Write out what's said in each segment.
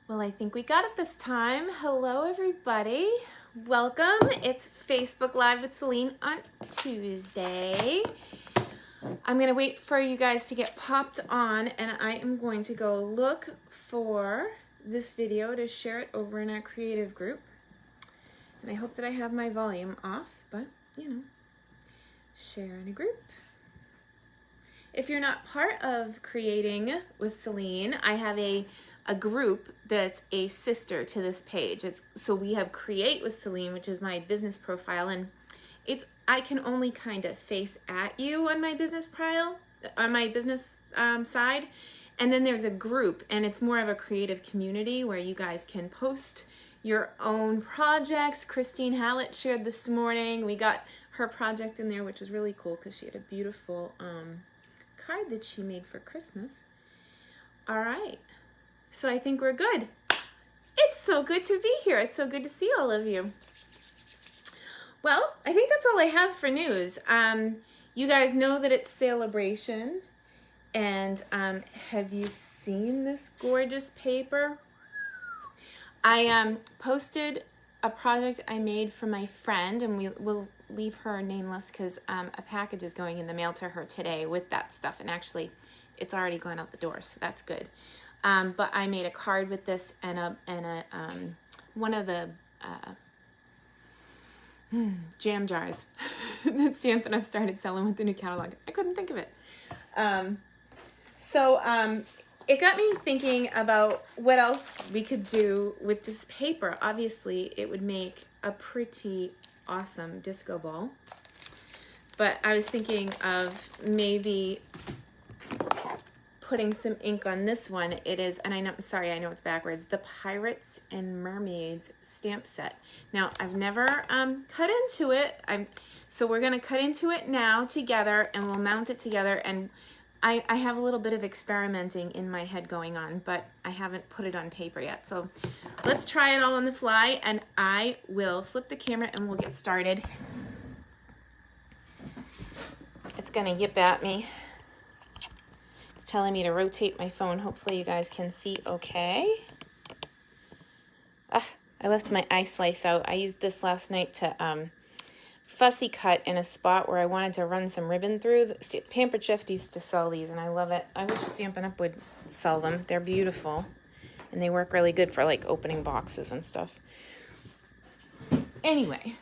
Well, I think we got it this time. Hello, everybody. Welcome. It's Facebook Live with Selene on Tuesday. I'm going to wait for you guys to get popped on, and I am going to go look for this video to share it over in our creative group. And I hope that I have my volume off, but, you know, share in a group. If you're not part of Creating with Selene, I have a group that's a sister to this page. So we have Create with Selene, which is my business profile, and I can only kind of face at you on my business side, and then there's a group, and it's more of a creative community where you guys can post your own projects. Christine Hallett shared this morning. We got her project in there, which was really cool because she had a beautiful card that she made for Christmas. All right. So I think we're good. It's so good to be here. It's so good to see all of you. Well, I think that's all I have for news. You guys know that it's Celebration. And have you seen this gorgeous paper? I posted a project I made for my friend, and we'll leave her nameless because a package is going in the mail to her today with that stuff. And actually, it's already gone out the door, so that's good. But I made a card with this and one of the jam jars that Stampin' I've started selling with the new catalog. I couldn't think of it. So it got me thinking about what else we could do with this paper. Obviously, it would make a pretty awesome disco ball. But I was thinking of maybe putting some ink on this one. It is, and I know it's backwards, the Pirates and Mermaids Stamp Set. Now, I've never cut into it. So we're gonna cut into it now together, and we'll mount it together. And I have a little bit of experimenting in my head going on, but I haven't put it on paper yet. So let's try it all on the fly, and I will flip the camera and we'll get started. It's gonna yip at me. Telling me to rotate my phone. Hopefully you guys can see okay. I left my eye slice out. I used this last night to fussy cut in a spot where I wanted to run some ribbon through. Pampered Chef used to sell these, and I love it. I wish Stampin' Up! Would sell them. They're beautiful, and they work really good for like opening boxes and stuff. Anyway,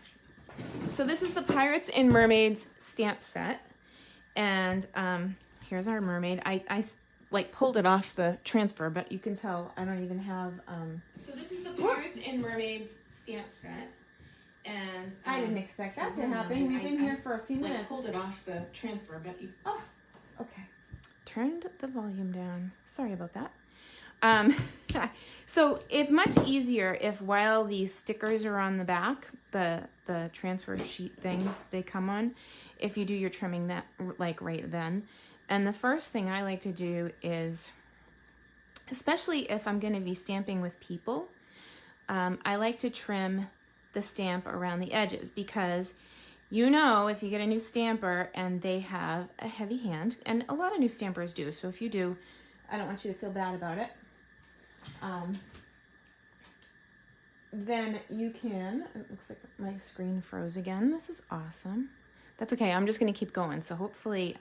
so this is the Pirates and Mermaids Stamp Set, and here's our mermaid. I like pulled it off the transfer, but you can tell I don't even have. So this is the Pirates and Mermaids Stamp Set, and I didn't expect that to happen. We've been here for a few minutes. Pulled it off the transfer, but you. Oh, okay. Turned the volume down. Sorry about that. So it's much easier if while these stickers are on the back, the transfer sheet things they come on, if you do your trimming that like right then. And the first thing I like to do is, especially if I'm going to be stamping with people, I like to trim the stamp around the edges because, you know, if you get a new stamper and they have a heavy hand, and a lot of new stampers do, so if you do, I don't want you to feel bad about it. Then you can, it looks like my screen froze again. This is awesome. That's okay. I'm just going to keep going. So hopefully,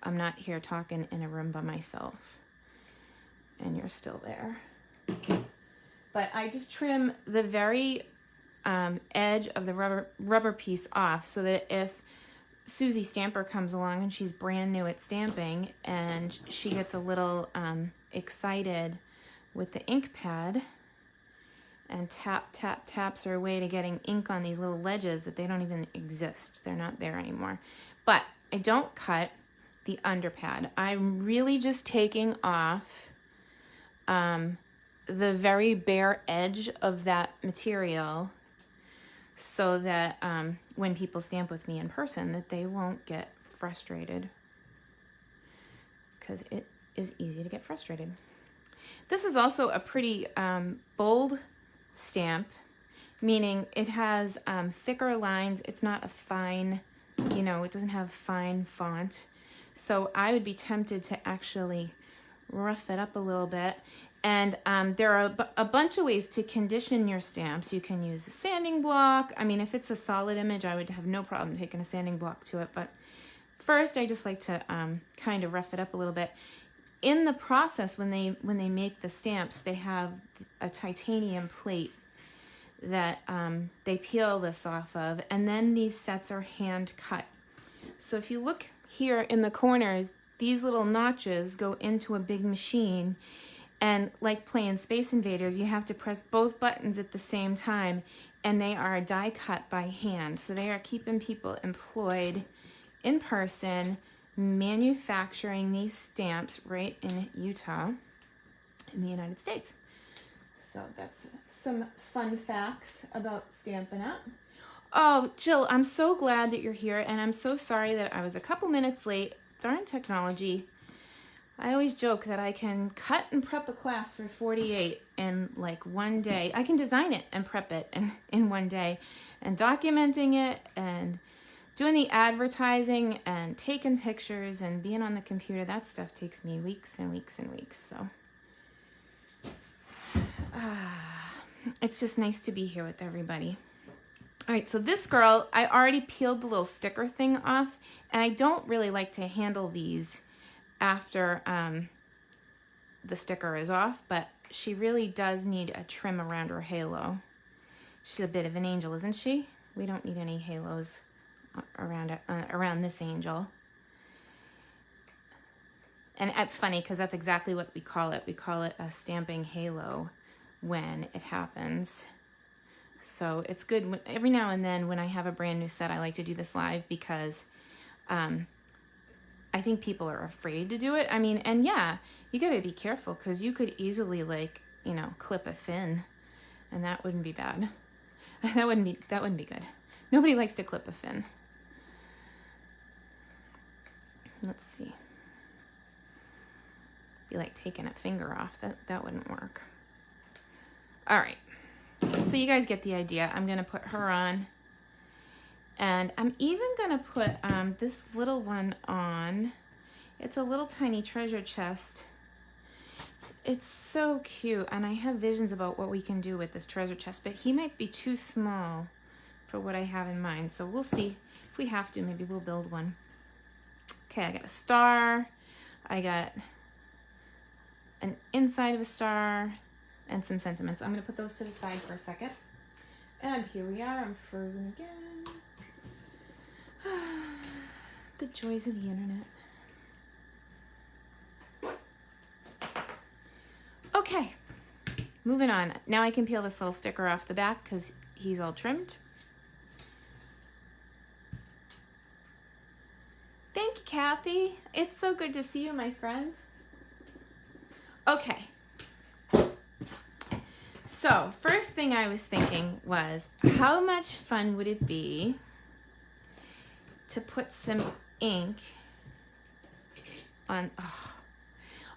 I'm not here talking in a room by myself and you're still there. But I just trim the very edge of the rubber piece off so that if Susie Stamper comes along and she's brand new at stamping and she gets a little excited with the ink pad and taps her way to getting ink on these little ledges that they don't even exist. They're not there anymore. But I don't cut the underpad. I'm really just taking off the very bare edge of that material so that when people stamp with me in person that they won't get frustrated, because it is easy to get frustrated. This is also a pretty bold stamp, meaning it has thicker lines. It's not a fine, you know, it doesn't have fine font. So I would be tempted to actually rough it up a little bit. And there are a bunch of ways to condition your stamps. You can use a sanding block. I mean, if it's a solid image, I would have no problem taking a sanding block to it. But first, I just like to kind of rough it up a little bit. In the process, when they make the stamps, they have a titanium plate that they peel this off of, and then these sets are hand cut. So if you look here in the corners, these little notches go into a big machine, and like playing Space Invaders, you have to press both buttons at the same time, and they are die cut by hand. So they are keeping people employed in person, manufacturing these stamps right in Utah in the United States. So that's some fun facts about Stampin' Up. Oh, Jill, I'm so glad that you're here, and I'm so sorry that I was a couple minutes late. Darn technology. I always joke that I can cut and prep a class for 48 in like one day. I can design it and prep it in one day, and documenting it and doing the advertising and taking pictures and being on the computer, that stuff takes me weeks and weeks and weeks. So it's just nice to be here with everybody. All right, so this girl, I already peeled the little sticker thing off, and I don't really like to handle these after the sticker is off, but she really does need a trim around her halo. She's a bit of an angel, isn't she? We don't need any halos around this angel. And that's funny because that's exactly what we call it. We call it a stamping halo when it happens. So it's good every now and then when I have a brand new set, I like to do this live because I think people are afraid to do it. I mean, and yeah, you gotta be careful because you could easily clip a fin, and that wouldn't be bad. That wouldn't be good. Nobody likes to clip a fin. Let's see. Be like taking a finger off. That wouldn't work. All right. So you guys get the idea. I'm gonna put her on, and I'm even gonna put this little one on. It's a little tiny treasure chest. It's so cute, and I have visions about what we can do with this treasure chest, but he might be too small for what I have in mind. So we'll see. If we have to, maybe we'll build one. Okay, I got a star. I got an inside of a star and some sentiments. I'm going to put those to the side for a second. And here we are. I'm frozen again. The joys of the internet. Okay, moving on. Now I can peel this little sticker off the back because he's all trimmed. Thank you, Kathy. It's so good to see you, my friend. Okay. So, first thing I was thinking was, how much fun would it be to put some ink on... Oh.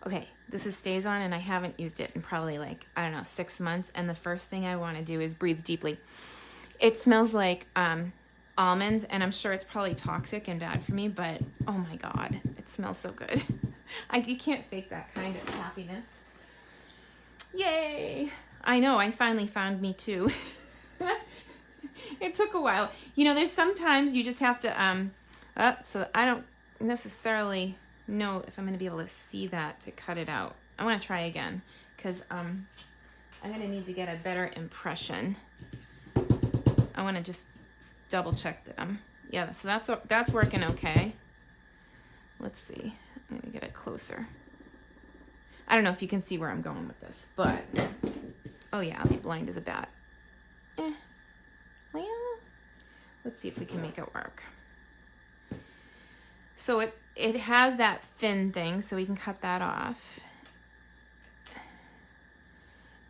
Okay, this is StazOn, and I haven't used it in probably 6 months, and the first thing I want to do is breathe deeply. It smells like almonds, and I'm sure it's probably toxic and bad for me, but oh my God, it smells so good. You can't fake that kind of happiness. Yay! I know, I finally found me too. It took a while. There's sometimes you just have to, so I don't necessarily know if I'm going to be able to see that to cut it out. I want to try again because I'm going to need to get a better impression. I want to just double check that yeah, so that's working okay. Let's see. I'm going to get it closer. I don't know if you can see where I'm going with this, but oh yeah, I'll be blind as a bat. Well, let's see if we can make it work. So it has that thin thing, so we can cut that off.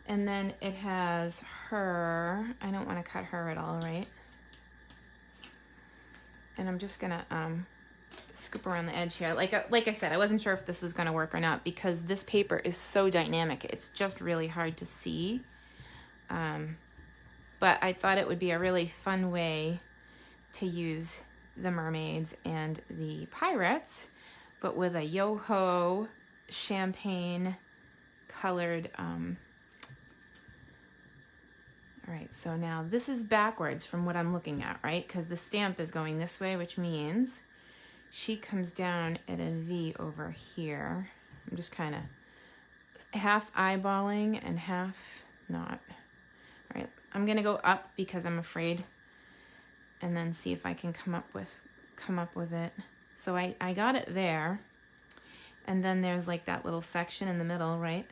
And then it has her. I don't want to cut her at all, right? And I'm just gonna scoop around the edge here. Like I said, I wasn't sure if this was gonna work or not because this paper is so dynamic. It's just really hard to see. But I thought it would be a really fun way to use the mermaids and the pirates, but with a yo-ho champagne colored. All right, so now this is backwards from what I'm looking at, right? Because the stamp is going this way, which means she comes down at a V over here. I'm just kind of half eyeballing and half not. All right, I'm gonna go up because I'm afraid, and then see if I can come up with it. So I got it there, and then there's like that little section in the middle, right?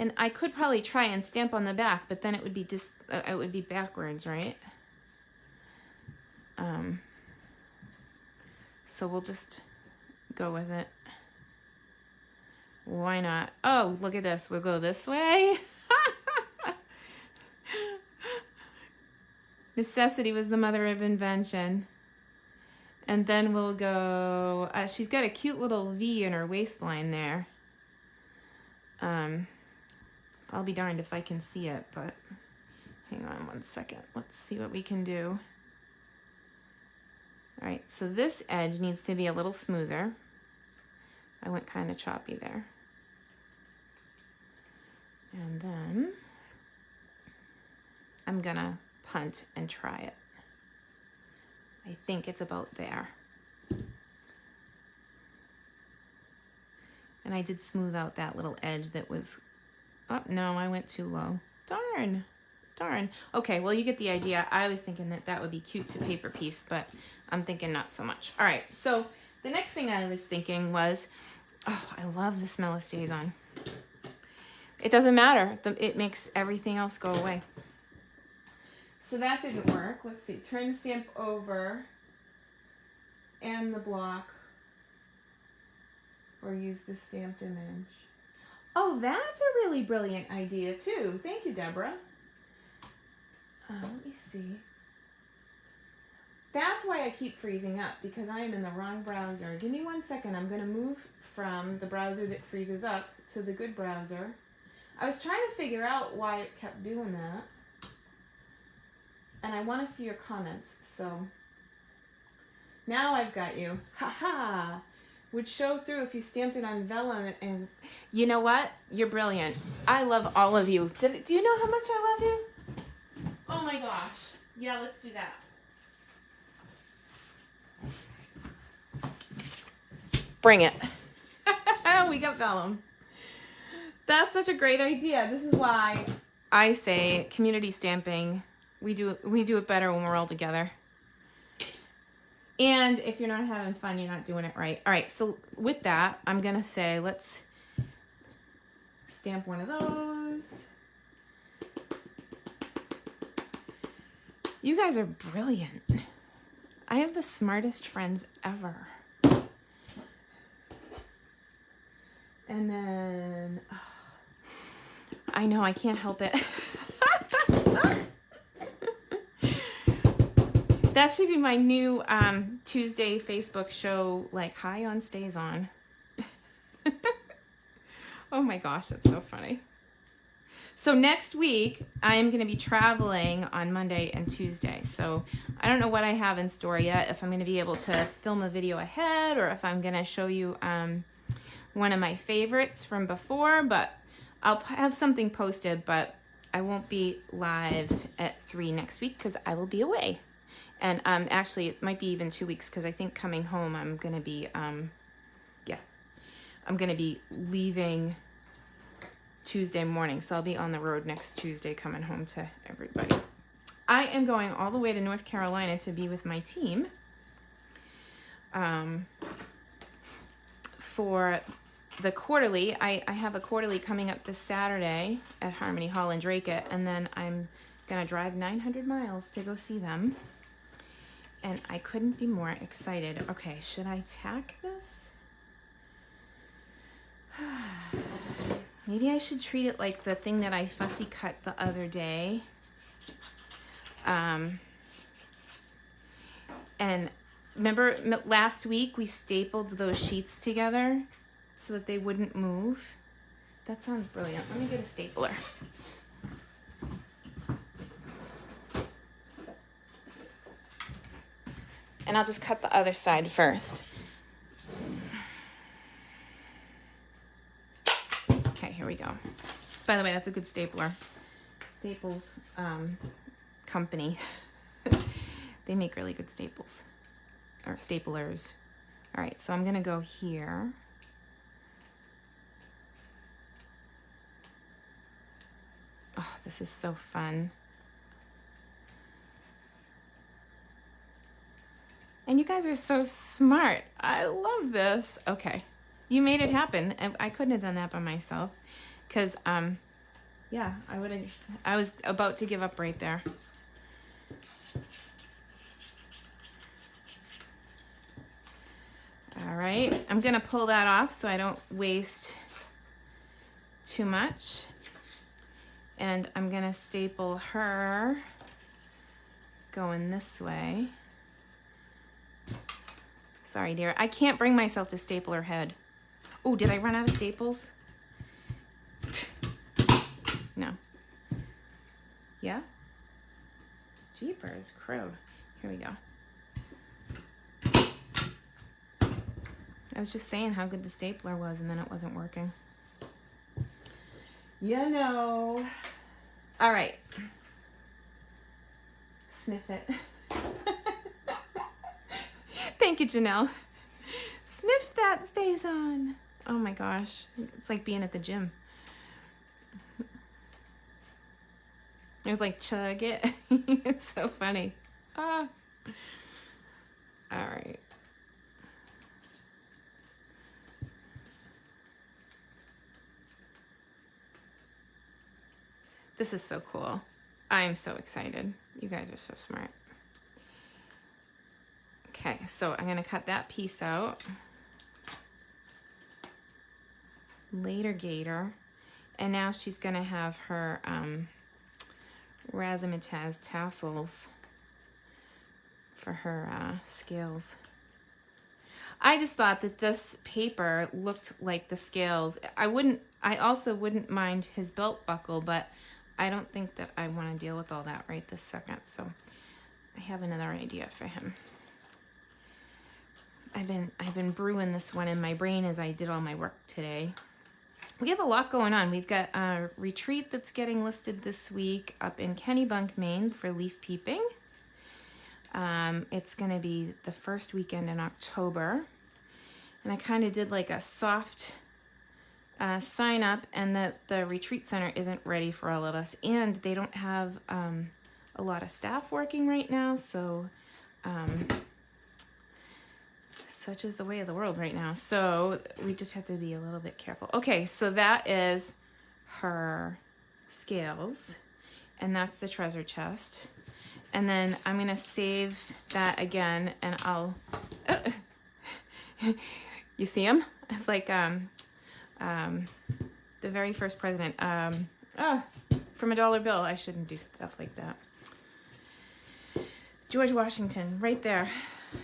And I could probably try and stamp on the back, but then it would be just it would be backwards, right? So we'll just go with it. Why not? Oh, look at this. We'll go this way. Necessity was the mother of invention. And then we'll go, she's got a cute little V in her waistline there. I'll be darned if I can see it, but hang on one second. Let's see what we can do. All right, so this edge needs to be a little smoother. I went kind of choppy there. And then I'm gonna punt and try it. I think it's about there. And I did smooth out that little edge that was, oh no, I went too low. Darn. Okay, well, you get the idea. I was thinking that that would be cute to paper piece, but I'm thinking not so much. All right, so the next thing I was thinking was, oh, I love the smell of stays on. It doesn't matter. It makes everything else go away. So that didn't work. Let's see. Turn the stamp over and the block, or use the stamped image. Oh, that's a really brilliant idea too. Thank you, Deborah. Let me see. That's why I keep freezing up, because I am in the wrong browser. Give me 1 second. I'm going to move from the browser that freezes up to the good browser. I was trying to figure out why it kept doing that. And I want to see your comments. So now I've got you. Ha! Would show through if you stamped it on vellum. And you know what? You're brilliant. I love all of you. Do you know how much I love you? Oh my gosh. Yeah, let's do that. Bring it. We got vellum. That's such a great idea. This is why I say community stamping, we do it better when we're all together. And if you're not having fun, you're not doing it right. All right, so with that, I'm going to say let's stamp one of those. You guys are brilliant. I have the smartest friends ever. And then, I know, I can't help it. That should be my new Tuesday Facebook show, like, hi on stays on. Oh my gosh, that's so funny. So next week, I am going to be traveling on Monday and Tuesday. So I don't know what I have in store yet, if I'm going to be able to film a video ahead or if I'm going to show you one of my favorites from before, but I'll have something posted, but I won't be live at 3 next week because I will be away. And actually, it might be even 2 weeks because I think coming home, I'm going to be, I'm going to be leaving Tuesday morning. So I'll be on the road next Tuesday coming home to everybody. I am going all the way to North Carolina to be with my team for the quarterly. I have a quarterly coming up this Saturday at Harmony Hall in Drake-It, and then I'm going to drive 900 miles to go see them. And I couldn't be more excited. Okay, should I tack this? Maybe I should treat it like the thing that I fussy cut the other day. And remember last week we stapled those sheets together so that they wouldn't move? That sounds brilliant. Let me get a stapler. And I'll just cut the other side first. Okay, here we go. By the way, that's a good stapler. Staples company. They make really good staples. Or staplers. All right, so I'm gonna go here. Oh, this is so fun. And you guys are so smart. I love this. Okay, you made it happen. I couldn't have done that by myself, because yeah, I was about to give up right there. All right, I'm gonna pull that off so I don't waste too much. And I'm gonna staple her going this way. Sorry, dear. I can't bring myself to staple her head. Oh, did I run out of staples? No. Yeah? Jeepers, crow. Here we go. I was just saying how good the stapler was, and then it wasn't working. You know. All right. Sniff it. Thank you, Janelle. Sniff that stays on. Oh my gosh. It's like being at the gym. It was like, chug it. It's so funny. Ah. All right. This is so cool. I'm so excited. You guys are so smart. Okay, so I'm gonna cut that piece out. Later gator. And now she's gonna have her razzmatazz tassels for her scales. I just thought that this paper looked like the scales. I also wouldn't mind his belt buckle, but I don't think that I want to deal with all that right this second. So I have another idea for him. I've been brewing this one in my brain as I did all my work today. We have a lot going on. We've got a retreat that's getting listed this week up in Kennebunk, Maine for leaf peeping. It's going to be the first weekend in October. And I kind of did like a soft sign up, and that the retreat center isn't ready for all of us. And they don't have a lot of staff working right now. So such is the way of the world right now. So we just have to be a little bit careful. Okay, so that is her scales, and that's the treasure chest. And then I'm going to save that again, and I'll... You see him? It's like the very first president. From a dollar bill. I shouldn't do stuff like that. George Washington, right there.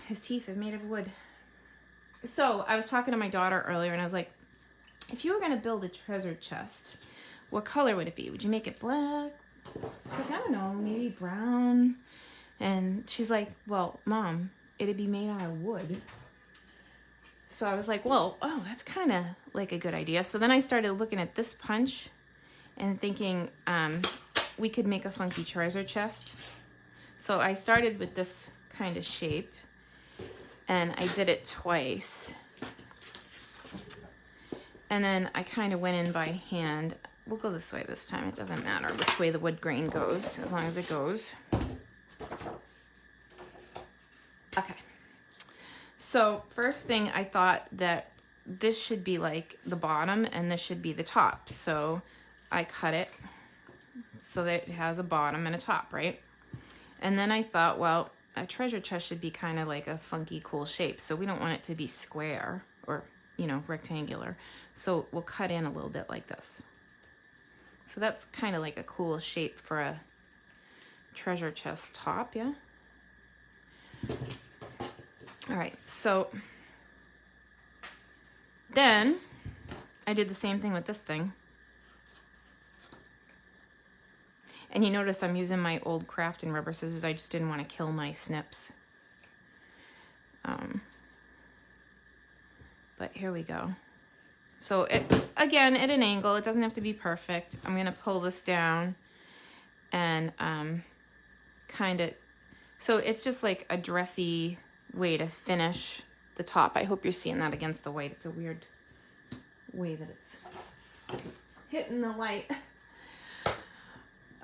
His teeth are made of wood. So I was talking to my daughter earlier, and I was like, if you were going to build a treasure chest, what color would it be? Would you make it black? Like, I don't know, maybe brown. And she's like, well, Mom, it'd be made out of wood. So I was like, well, oh, that's kind of like a good idea. So then I started looking at this punch and thinking we could make a funky treasure chest. So I started with this kind of shape, and I did it twice. And then I kind of went in by hand. We'll go this way this time. It doesn't matter which way the wood grain goes, as long as it goes. Okay. So first thing, I thought that this should be like the bottom and this should be the top. So I cut it so that it has a bottom and a top, right? And then I thought, well, a treasure chest should be kind of like a funky, cool shape. So we don't want it to be square or, you know, rectangular. So we'll cut in a little bit like this. So that's kind of like a cool shape for a treasure chest top, yeah? All right, so then I did the same thing with this thing. And you notice I'm using my old craft and rubber scissors. I just didn't want to kill my snips. But here we go. So it, again, at an angle, it doesn't have to be perfect. I'm gonna pull this down and kind of, so it's just like a dressy way to finish the top. I hope you're seeing that against the white. It's a weird way that it's hitting the light.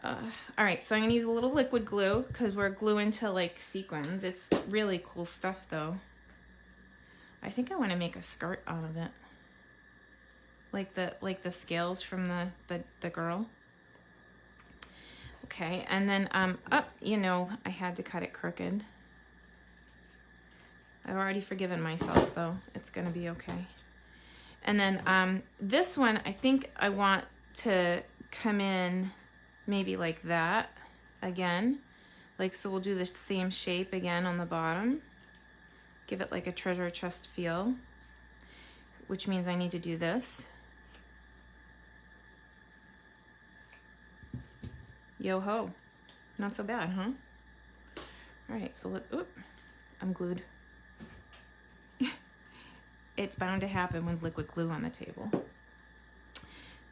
All right, so I'm gonna use a little liquid glue because we're gluing to like sequins. It's really cool stuff though. I think I want to make a skirt out of it. Like the scales from the girl. Okay, and then you know, I had to cut it crooked. I've already forgiven myself though. It's gonna be okay. And then this one, I think I want to come in maybe like that again. Like, so we'll do the same shape again on the bottom. Give it like a treasure chest feel, which means I need to do this. Yo-ho. Not so bad, huh? All right, so I'm glued. It's bound to happen with liquid glue on the table.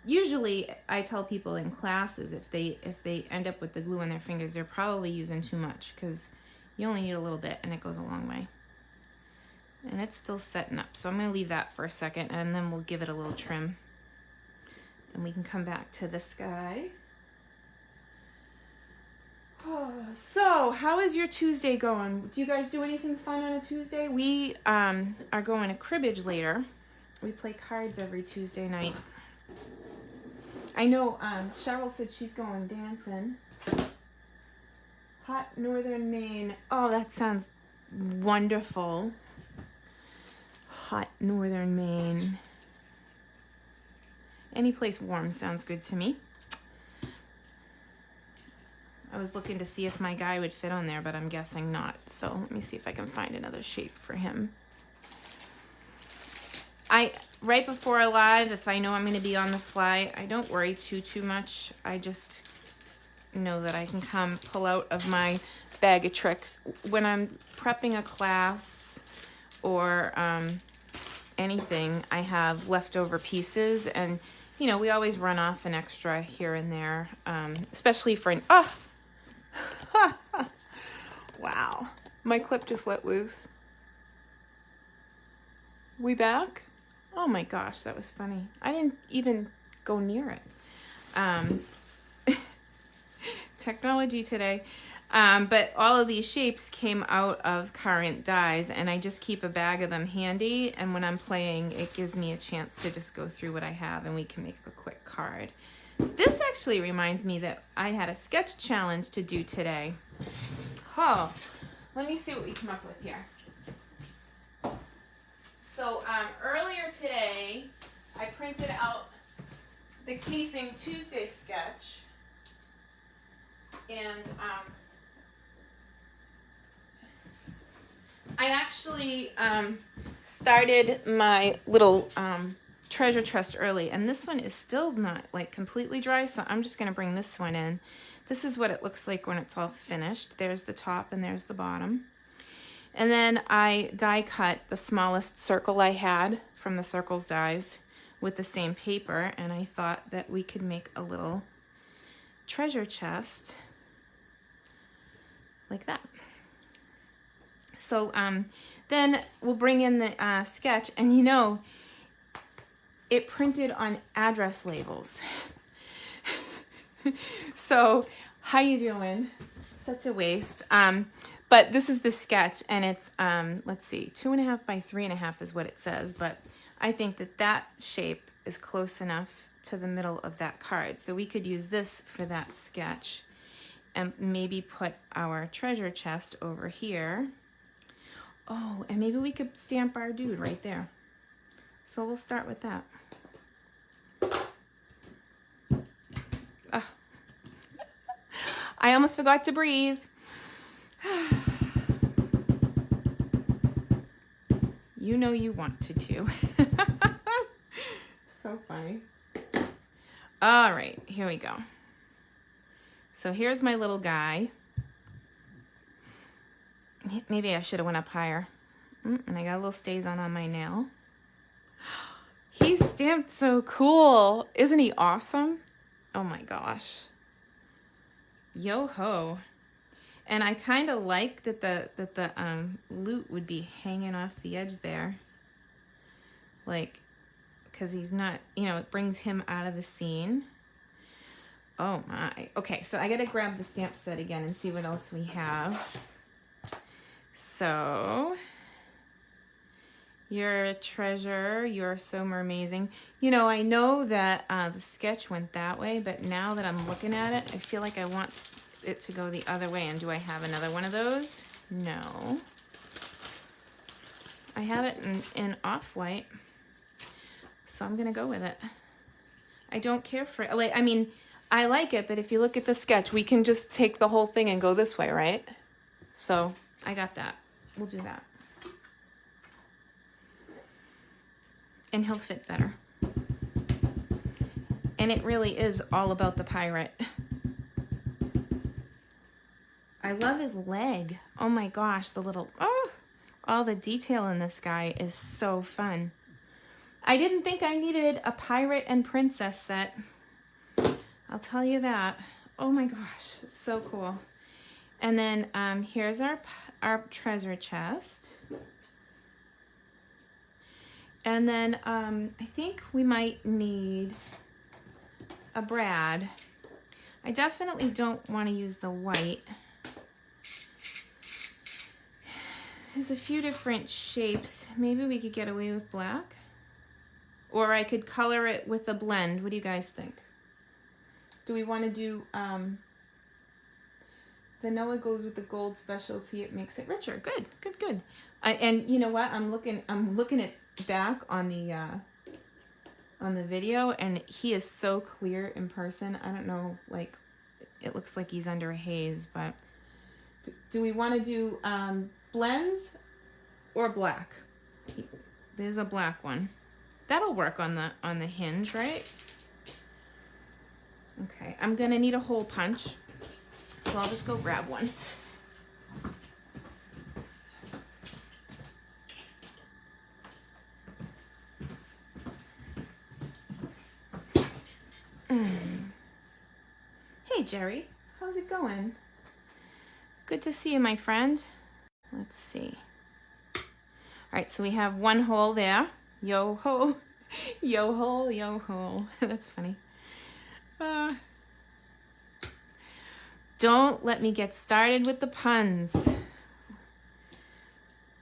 Usually, I tell people in classes if they end up with the glue on their fingers, they're probably using too much because you only need a little bit and it goes a long way. And it's still setting up, so I'm going to leave that for a second and then we'll give it a little trim. And we can come back to this guy. Oh, so, how is your Tuesday going? Do you guys do anything fun on a Tuesday? We are going to cribbage later. We play cards every Tuesday night. I know Cheryl said she's going dancing. Hot northern Maine. Oh, that sounds wonderful. Hot northern Maine. Any place warm sounds good to me. I was looking to see if my guy would fit on there, but I'm guessing not. So let me see if I can find another shape for him. Right before a live, if I know I'm going to be on the fly, I don't worry too much. I just know that I can come pull out of my bag of tricks. When I'm prepping a class or anything, I have leftover pieces, and you know, we always run off an extra here and there, especially for an, wow, my clip just let loose. We back? Oh my gosh, that was funny. I didn't even go near it. Technology today. But all of these shapes came out of current dies, and I just keep a bag of them handy, and when I'm playing, it gives me a chance to just go through what I have and we can make a quick card. This actually reminds me that I had a sketch challenge to do today. Oh, let me see what we come up with here. So earlier today, I printed out the Casing Tuesday sketch, and I actually started my little treasure chest early, and this one is still not like completely dry, so I'm just going to bring this one in. This is what it looks like when it's all finished. There's the top and there's the bottom. And then I die cut the smallest circle I had from the circles dies with the same paper, and I thought that we could make a little treasure chest like that. So then we'll bring in the sketch, and you know, it printed on address labels. So how you doing? Such a waste. But this is the sketch, and it's, let's see, 2.5 by 3.5 is what it says, but I think that that shape is close enough to the middle of that card. So we could use this for that sketch and maybe put our treasure chest over here. Oh, and maybe we could stamp our dude right there. So we'll start with that. I almost forgot to breathe. You know you wanted to. So funny. All right, here we go. So here's my little guy. Maybe I should have went up higher. And I got a little stays on my nail. He's stamped so cool. Isn't he awesome? Oh my gosh. Yo-ho. And I kind of like that the loot would be hanging off the edge there. Like, because he's not, you know, it brings him out of the scene. Oh my. Okay, so I gotta grab the stamp set again and see what else we have. So, you're a treasure. You're so mermazing. You know, I know that the sketch went that way, but now that I'm looking at it, I feel like I want it to go the other way. And do I have another one of those? No. I have it in off-white, so I'm gonna go with it. I don't care for it. Like, I mean, I like it, but if you look at the sketch, we can just take the whole thing and go this way, right? So I got that. We'll do that. And he'll fit better. And it really is all about the pirate. I love his leg. Oh my gosh, the little, oh, all the detail in this guy is so fun. I didn't think I needed a pirate and princess set. I'll tell you that. Oh my gosh, it's so cool. And then here's our treasure chest. And then I think we might need a brad. I definitely don't want to use the white. There's a few different shapes. Maybe we could get away with black. Or I could color it with a blend. What do you guys think? Do we want to do vanilla goes with the gold specialty? It makes it richer. Good, good, good. And you know what? I'm looking at back on the video, and he is so clear in person. I don't know, like, it looks like he's under a haze, but do we want to do blends or black? There's a black one. That'll work on the hinge, right? Okay, I'm gonna need a hole punch, so I'll just go grab one. Hey Jerry, how's it going? Good to see you, my friend. Let's see. All right, so we have one hole there. Yo ho, yo ho, yo ho. That's funny. Don't let me get started with the puns.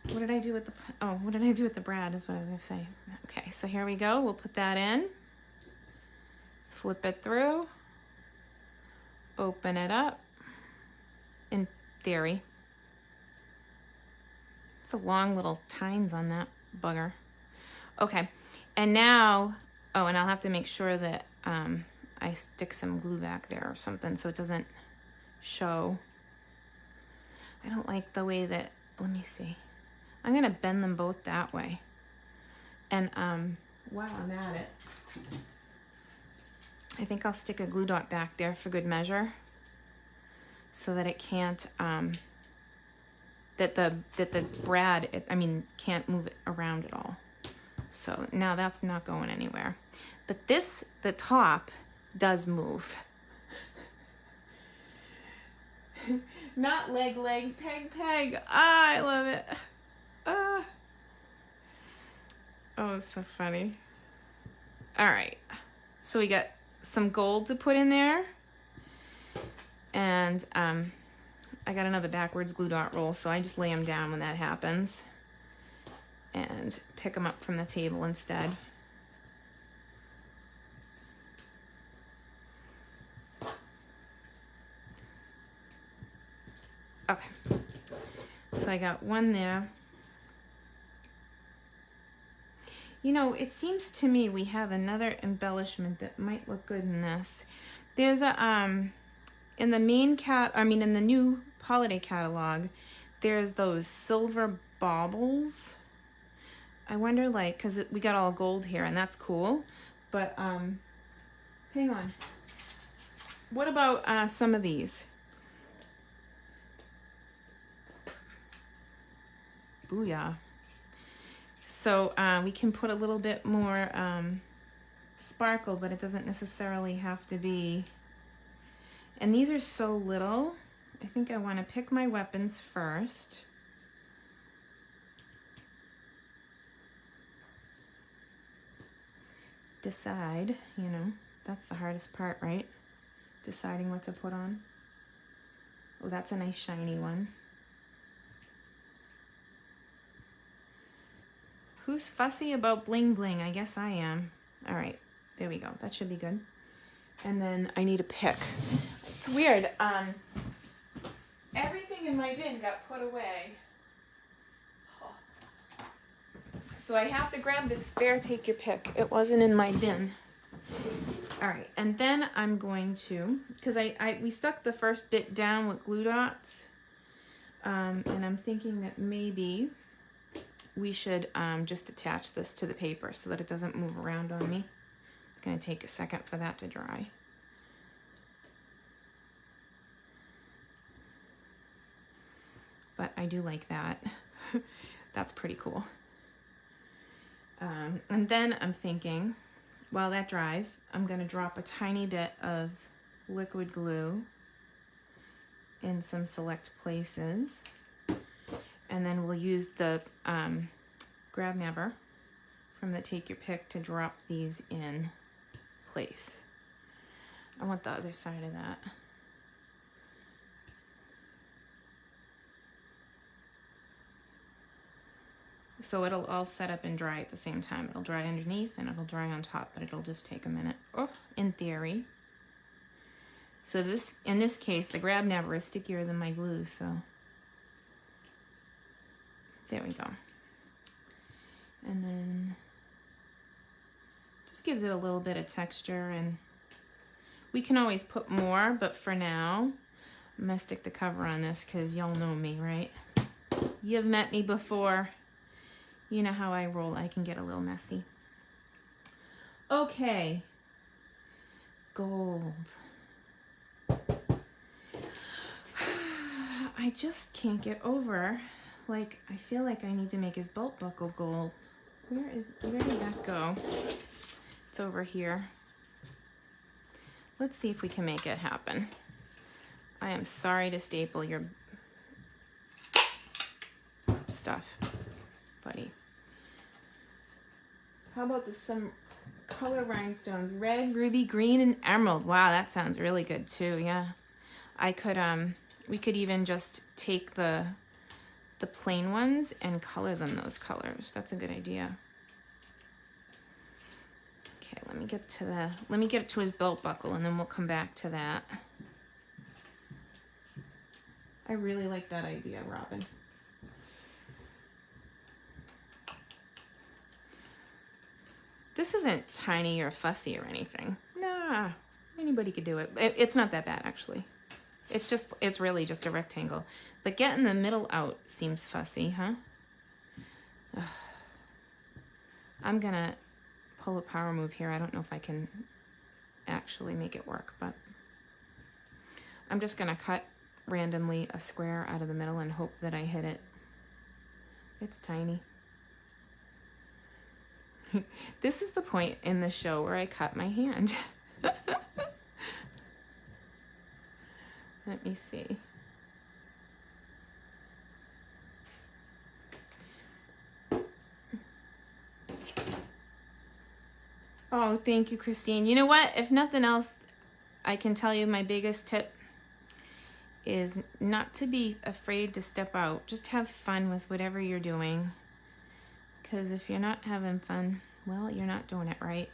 What did I do with the, what did I do with the brad is what I was gonna say. Okay, so here we go. We'll put that in. Flip it through. Open it up. In theory. It's a long little tines on that bugger. Okay, and now, oh, and I'll have to make sure that I stick some glue back there or something so it doesn't show. I don't like the way that, let me see. I'm gonna bend them both that way. And while I'm at it, I think I'll stick a glue dot back there for good measure so that it can't, that the brad, can't move it around at all. So now that's not going anywhere. But this, the top, does move. Not leg, leg, peg, peg. Ah, I love it. Ah. Oh, it's so funny. All right. So we got some gold to put in there. And I got another backwards glue dot roll, so I just lay them down when that happens. And pick them up from the table instead. Okay, so I got one there. You know, it seems to me we have another embellishment that might look good in this. There's a, in the main in the new holiday catalog, there's those silver baubles. I wonder, like, because we got all gold here, and that's cool. But, hang on. What about some of these? Booyah. So we can put a little bit more sparkle, but it doesn't necessarily have to be. And these are so little. I think I want to pick my weapons first. Decide, you know, that's the hardest part, right? Deciding what to put on. Oh, that's a nice shiny one. Who's fussy about bling bling? I guess I am. All right, there we go. That should be good. And then I need a pick. It's weird. Everything in my bin got put away. So I have to grab the spare take your pick. It wasn't in my bin. All right, and then I'm going to, because we stuck the first bit down with glue dots, and I'm thinking that maybe we should just attach this to the paper so that it doesn't move around on me. It's going to take a second for that to dry. But I do like that. That's pretty cool. And then I'm thinking, while that dries, I'm going to drop a tiny bit of liquid glue in some select places. And then we'll use the grab nabber from the take your pick to drop these in place. I want the other side of that. So it'll all set up and dry at the same time. It'll dry underneath and it'll dry on top, but it'll just take a minute. Oh, in theory. So this, in this case, the grab nabber is stickier than my glue, so there we go. And then just gives it a little bit of texture, and we can always put more, but for now, I'm gonna stick the cover on this because y'all know me, right? You've met me before. You know how I roll. I can get a little messy. Okay. Gold. I just can't get over, like, I feel like I need to make his belt buckle gold. Where did that go? It's over here. Let's see if we can make it happen. I am sorry to staple your stuff, buddy. How about some color rhinestones? Red, ruby, green, and emerald. Wow, that sounds really good too, yeah. I could, we could even just take the plain ones and color them those colors. That's a good idea. Okay, let me get it to his belt buckle and then we'll come back to that. I really like that idea, Robin. This isn't tiny or fussy or anything. Nah, anybody could do it. It's not that bad, actually. It's really just a rectangle. But getting the middle out seems fussy, huh? Ugh. I'm gonna pull a power move here. I don't know if I can actually make it work, but I'm just gonna cut randomly a square out of the middle and hope that I hit it. It's tiny. This is the point in the show where I cut my hand. Let me see. Oh, thank you, Christine. You know what? If nothing else, I can tell you my biggest tip is not to be afraid to step out. Just have fun with whatever you're doing. Because if you're not having fun, well, you're not doing it right.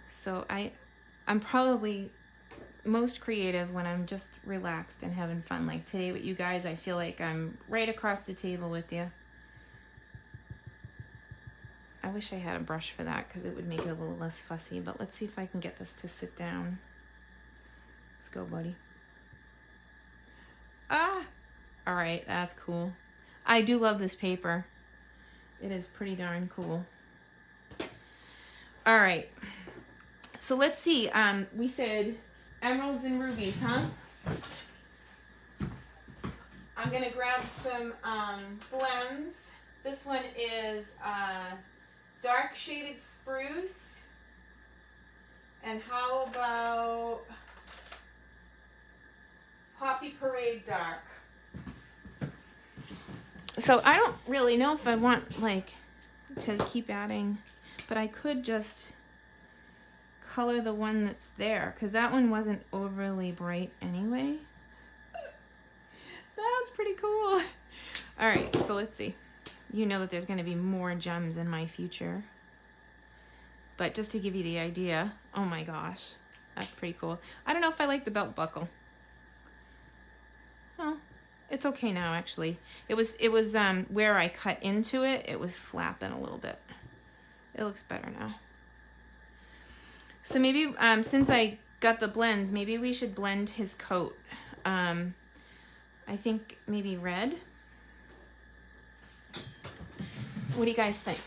So I'm probably most creative when I'm just relaxed and having fun. Like today with you guys, I feel like I'm right across the table with you. I wish I had a brush for that because it would make it a little less fussy, but let's see if I can get this to sit down. Let's go, buddy. Ah! All right, that's cool. I do love this paper. It is pretty darn cool. All right. So let's see. We said emeralds and rubies, huh? I'm gonna grab some blends. This one is dark shaded spruce. And how about Poppy Parade Dark? So I don't really know if I want like to keep adding, but I could just color the one that's there because that one wasn't overly bright anyway. That's pretty cool. All right, so let's see. You know that there's going to be more gems in my future. But just to give you the idea, oh my gosh, that's pretty cool. I don't know if I like the belt buckle. Oh, it's okay now actually. It was where I cut into it, it was flapping a little bit. It looks better now. So maybe since I got the blends, maybe we should blend his coat. I think maybe red. What do you guys think?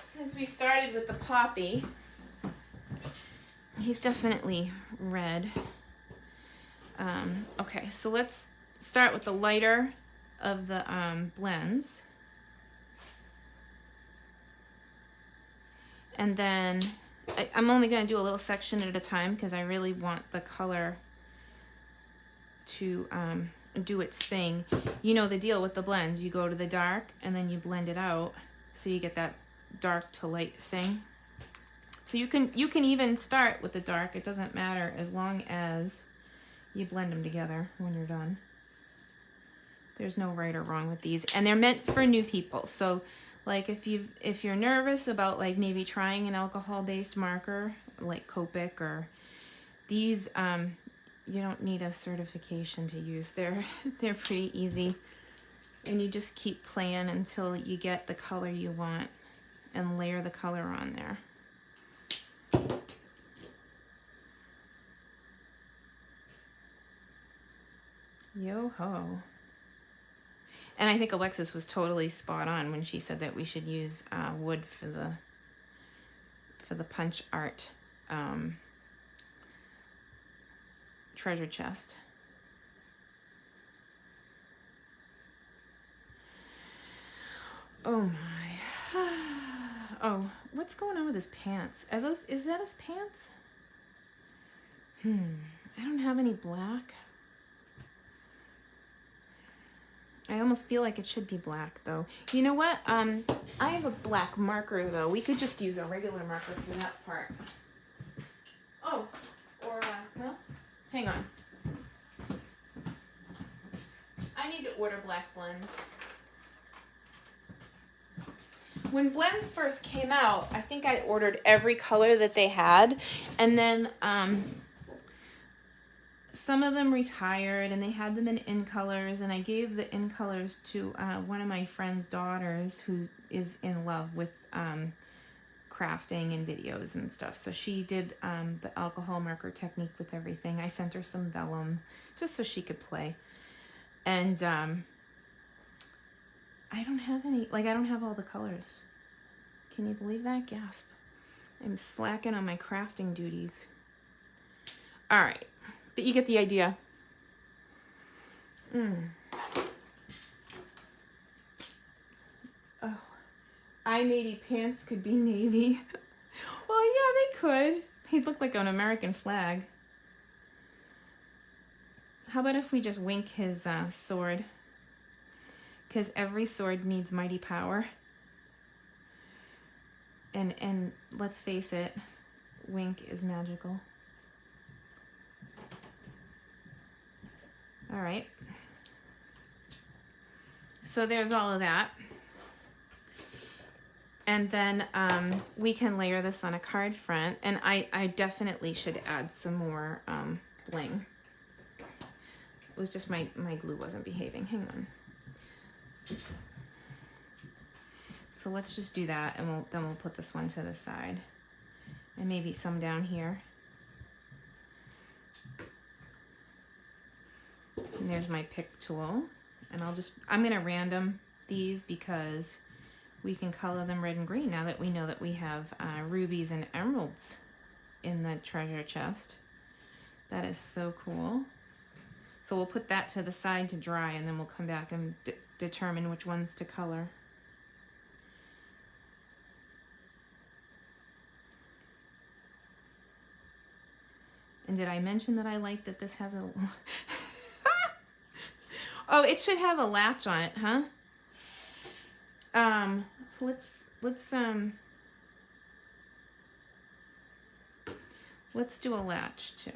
Since we started with the poppy, he's definitely red. Okay, so let's start with the lighter of the blends. And then I'm only going to do a little section at a time because I really want the color to do its thing. You know the deal with the blends. You go to the dark and then you blend it out so you get that dark to light thing. So you can even start with the dark. It doesn't matter as long as you blend them together when you're done. There's no right or wrong with these, and they're meant for new people. So like if you're nervous about like maybe trying an alcohol-based marker like Copic or these, you don't need a certification to use. They're pretty easy, and you just keep playing until you get the color you want and layer the color on there. Yo-ho. And I think Alexis was totally spot on when she said that we should use wood for the punch art treasure chest. Oh my. Oh, what's going on with his pants? Is that his pants? I don't have any black. I almost feel like it should be black though. You know what? I have a black marker though. We could just use a regular marker for that part. Oh, or well, hang on. I need to order black blends. When blends first came out, I think I ordered every color that they had, and then some of them retired and they had them in colors, and I gave the in colors to one of my friend's daughters who is in love with crafting and videos and stuff. So she did the alcohol marker technique with everything. I sent her some vellum just so she could play. And I don't have any, like I don't have all the colors. Can you believe that? Gasp. I'm slacking on my crafting duties. All right. But you get the idea. Oh, I-80 pants could be navy. Well, yeah, they could. He'd look like an American flag. How about if we just wink his sword? Because every sword needs mighty power. And let's face it, wink is magical. All right, so there's all of that. And then we can layer this on a card front, and I definitely should add some more bling. It was just my glue wasn't behaving. Hang on. So let's just do that, and then we'll put this one to the side, and maybe some down here. And there's my pick tool, and I'm gonna random these because we can color them red and green now that we know that we have rubies and emeralds in the treasure chest. That is so cool. So we'll put that to the side to dry, and then we'll come back and determine which ones to color. And did I mention that I like that this has a... Oh, it should have a latch on it, huh? Let's do a latch too.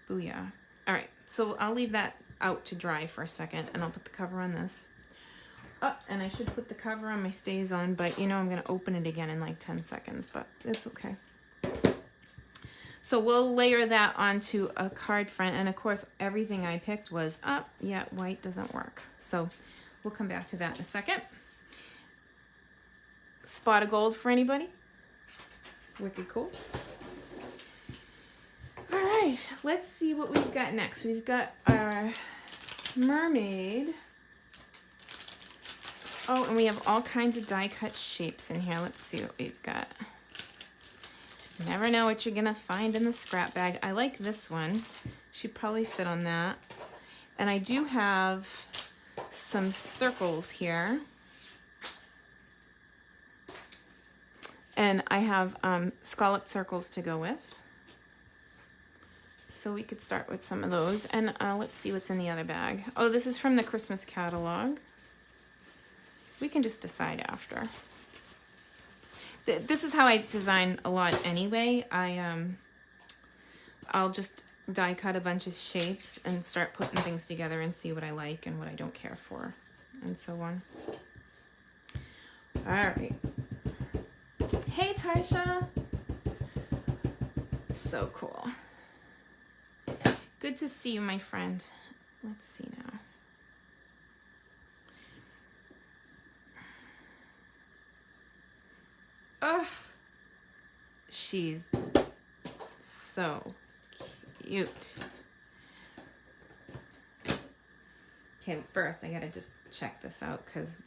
Booyah. All right, so I'll leave that out to dry for a second, and I'll put the cover on this. Oh, and I should put the cover on my stays on, but you know I'm gonna open it again in like 10 seconds, but it's okay. So we'll layer that onto a card front, and of course everything I picked was up. Yeah, white doesn't work. So we'll come back to that in a second. Spot of gold for anybody? Wicked cool. All right, let's see what we've got next. We've got our mermaid. Oh, and we have all kinds of die cut shapes in here. Let's see what we've got. Just never know what you're gonna find in the scrap bag. I like this one. Should probably fit on that. And I do have some circles here. And I have scalloped circles to go with. So we could start with some of those. And let's see what's in the other bag. Oh, this is from the Christmas catalog. We can just decide after. This is how I design a lot anyway. I'll just die cut a bunch of shapes and start putting things together and see what I like and what I don't care for, and so on. All right. Hey, Tarsha. So cool. Good to see you, my friend. Let's see now. Oh, she's so cute. Okay, first I gotta just check this out because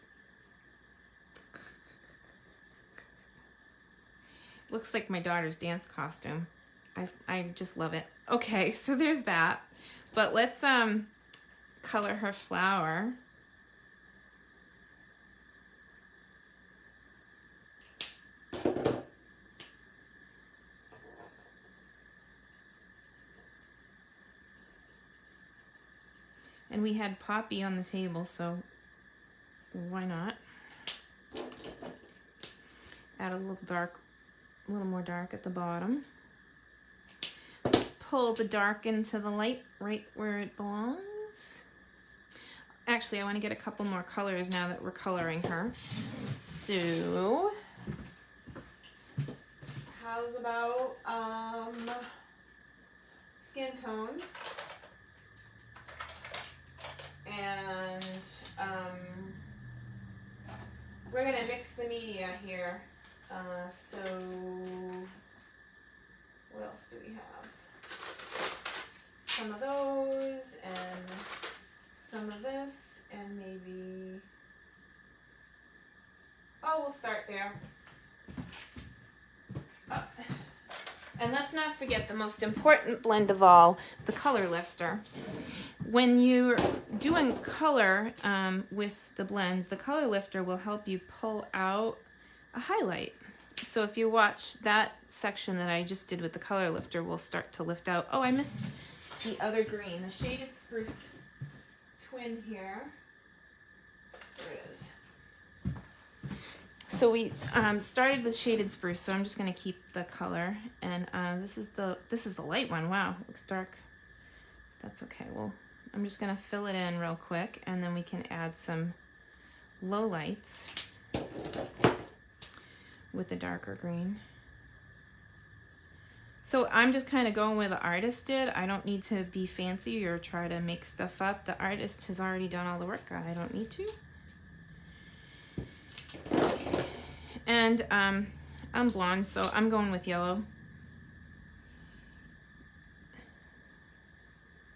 looks like my daughter's dance costume. I just love it. Okay, so there's that. But let's color her flower. And we had Poppy on the table, so why not? Add a little more dark at the bottom. Pull the dark into the light right where it belongs. Actually, I want to get a couple more colors now that we're coloring her. So, how's about skin tones? And we're gonna mix the media here. So what else do we have? Some of those and some of this and maybe, oh, we'll start there. And let's not forget the most important blend of all, the color lifter. When you're doing color with the blends, the color lifter will help you pull out a highlight. So if you watch that section that I just did with the color lifter, we'll start to lift out. Oh, I missed the other green, the shaded spruce twin here. There it is. So we started with shaded spruce, so I'm just going to keep the color. And this is the light one. Wow, it looks dark. That's okay. Well, I'm just going to fill it in real quick, and then we can add some low lights with the darker green. So I'm just kind of going where the artist did. I don't need to be fancy or try to make stuff up. The artist has already done all the work. I don't need to. And I'm blonde, so I'm going with yellow.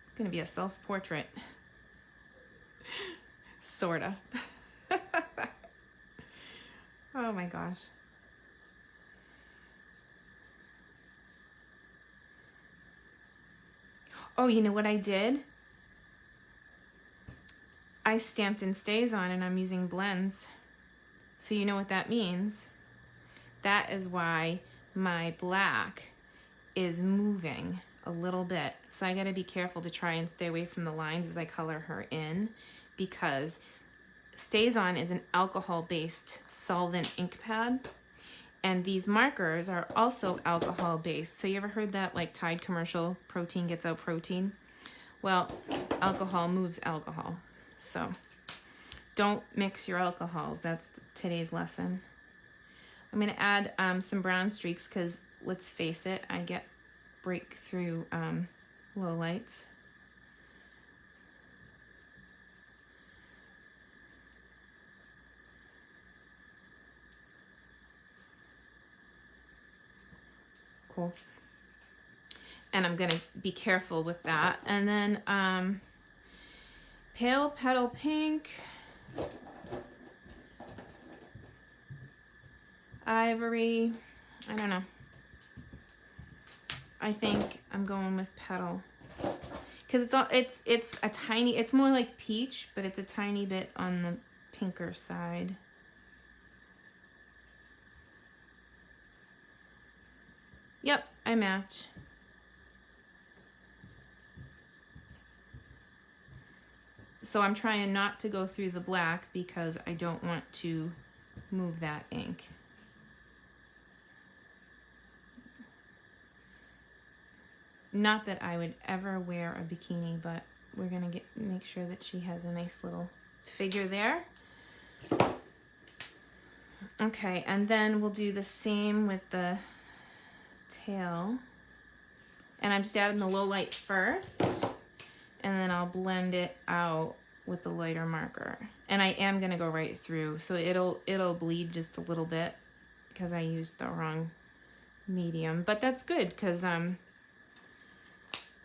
It's gonna be a self-portrait. Sorta. Oh my gosh. Oh, you know what I did? I stamped in StazOn and I'm using blends. So you know what that means? That is why my black is moving a little bit. So I gotta be careful to try and stay away from the lines as I color her in, because StazOn is an alcohol-based solvent ink pad, and these markers are also alcohol-based. So you ever heard that like Tide commercial, protein gets out protein? Well, alcohol moves alcohol. So don't mix your alcohols. That's today's lesson. I'm gonna add some brown streaks because let's face it, I get breakthrough low lights. Cool. And I'm gonna be careful with that. And then pale petal pink, ivory, I don't know. I think I'm going with petal because it's a tiny, it's more like peach, but it's a tiny bit on the pinker side. Yep, I match. So I'm trying not to go through the black because I don't want to move that ink. Not that I would ever wear a bikini, but we're gonna make sure that she has a nice little figure there. Okay, and then we'll do the same with the tail. And I'm just adding the low light first, and then I'll blend it out with the lighter marker. And I am gonna go right through, so it'll bleed just a little bit because I used the wrong medium. But that's good, because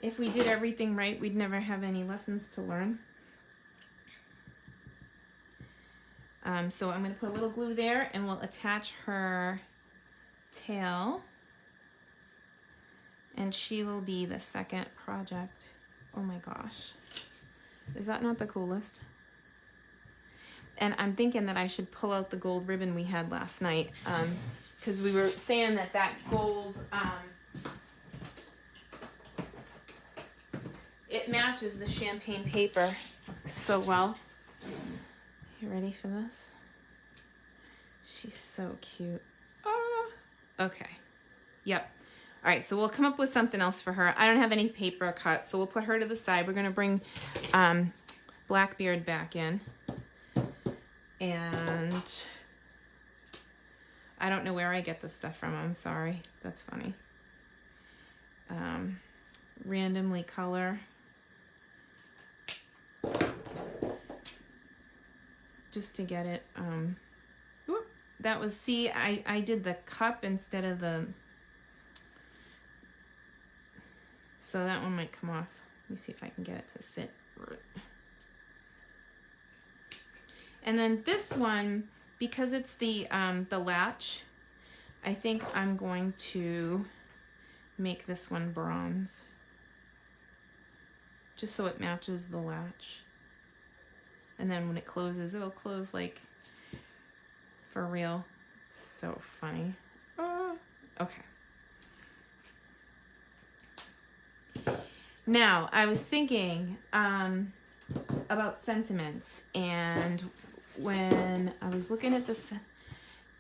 if we did everything right, we'd never have any lessons to learn. So I'm gonna put a little glue there and we'll attach her tail. And she will be the second project. Oh my gosh. Is that not the coolest? And I'm thinking that I should pull out the gold ribbon we had last night, because we were saying that that gold, it matches the champagne paper so well. You ready for this? She's so cute. Oh, okay. Yep. All right, so we'll come up with something else for her. I don't have any paper cut, so we'll put her to the side. We're gonna bring Blackbeard back in. And I don't know where I get this stuff from, I'm sorry. That's funny. Randomly color. Just to get it, whoop, that was, see, I did the cup instead of the, so that one might come off. Let me see if I can get it to sit. And then this one, because it's the latch, I think I'm going to make this one bronze, just so it matches the latch. And then when it closes, it'll close like for real. It's so funny. Okay. Now, I was thinking about sentiments, and when I was looking at this,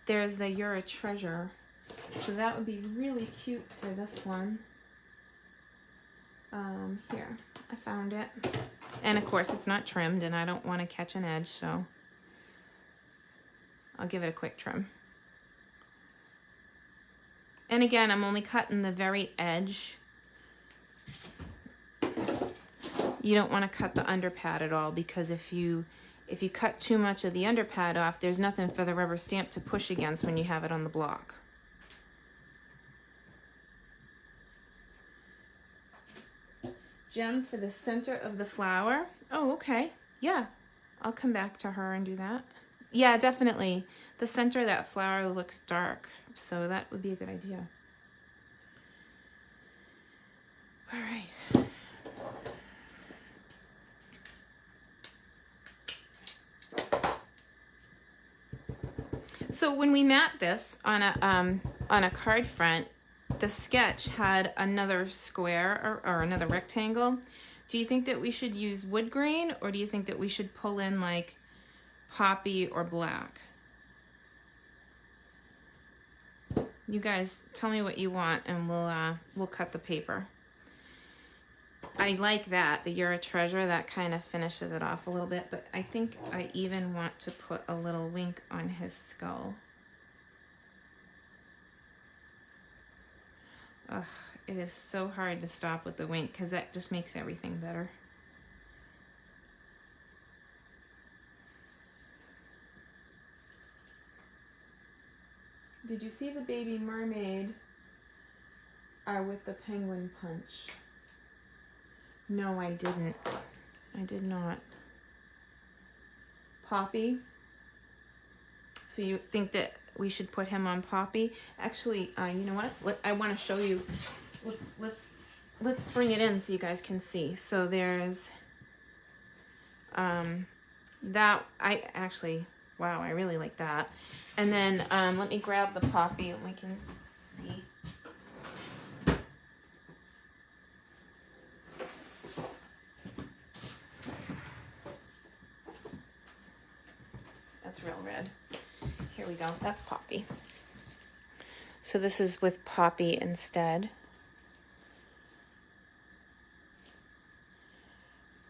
there's the You're a Treasure. So that would be really cute for this one. Here, I found it. And of course it's not trimmed and I don't want to catch an edge, so I'll give it a quick trim. And again, I'm only cutting the very edge. You don't want to cut the underpad at all, because if you cut too much of the underpad off, there's nothing for the rubber stamp to push against when you have it on the block. Gem for the center of the flower. Oh, okay. Yeah, I'll come back to her and do that. Yeah, definitely. The center of that flower looks dark, so that would be a good idea. All right. So when we mat this on a card front, the sketch had another square or another rectangle. Do you think that we should use wood grain, or do you think that we should pull in like poppy or black? You guys tell me what you want, and we'll cut the paper. I like that, the You're a Treasure, that kind of finishes it off a little bit, but I think I even want to put a little wink on his skull. Ugh, it is so hard to stop with the wink because that just makes everything better. Did you see the baby mermaid with the penguin punch? No, I didn't. I did not. Poppy. So you think that we should put him on Poppy? Actually, you know what? I want to show you. Let's bring it in so you guys can see. So there's that. I actually, wow, I really like that. And then let me grab the Poppy and we can see. That's real red. Here we go. That's Poppy. So this is with Poppy instead.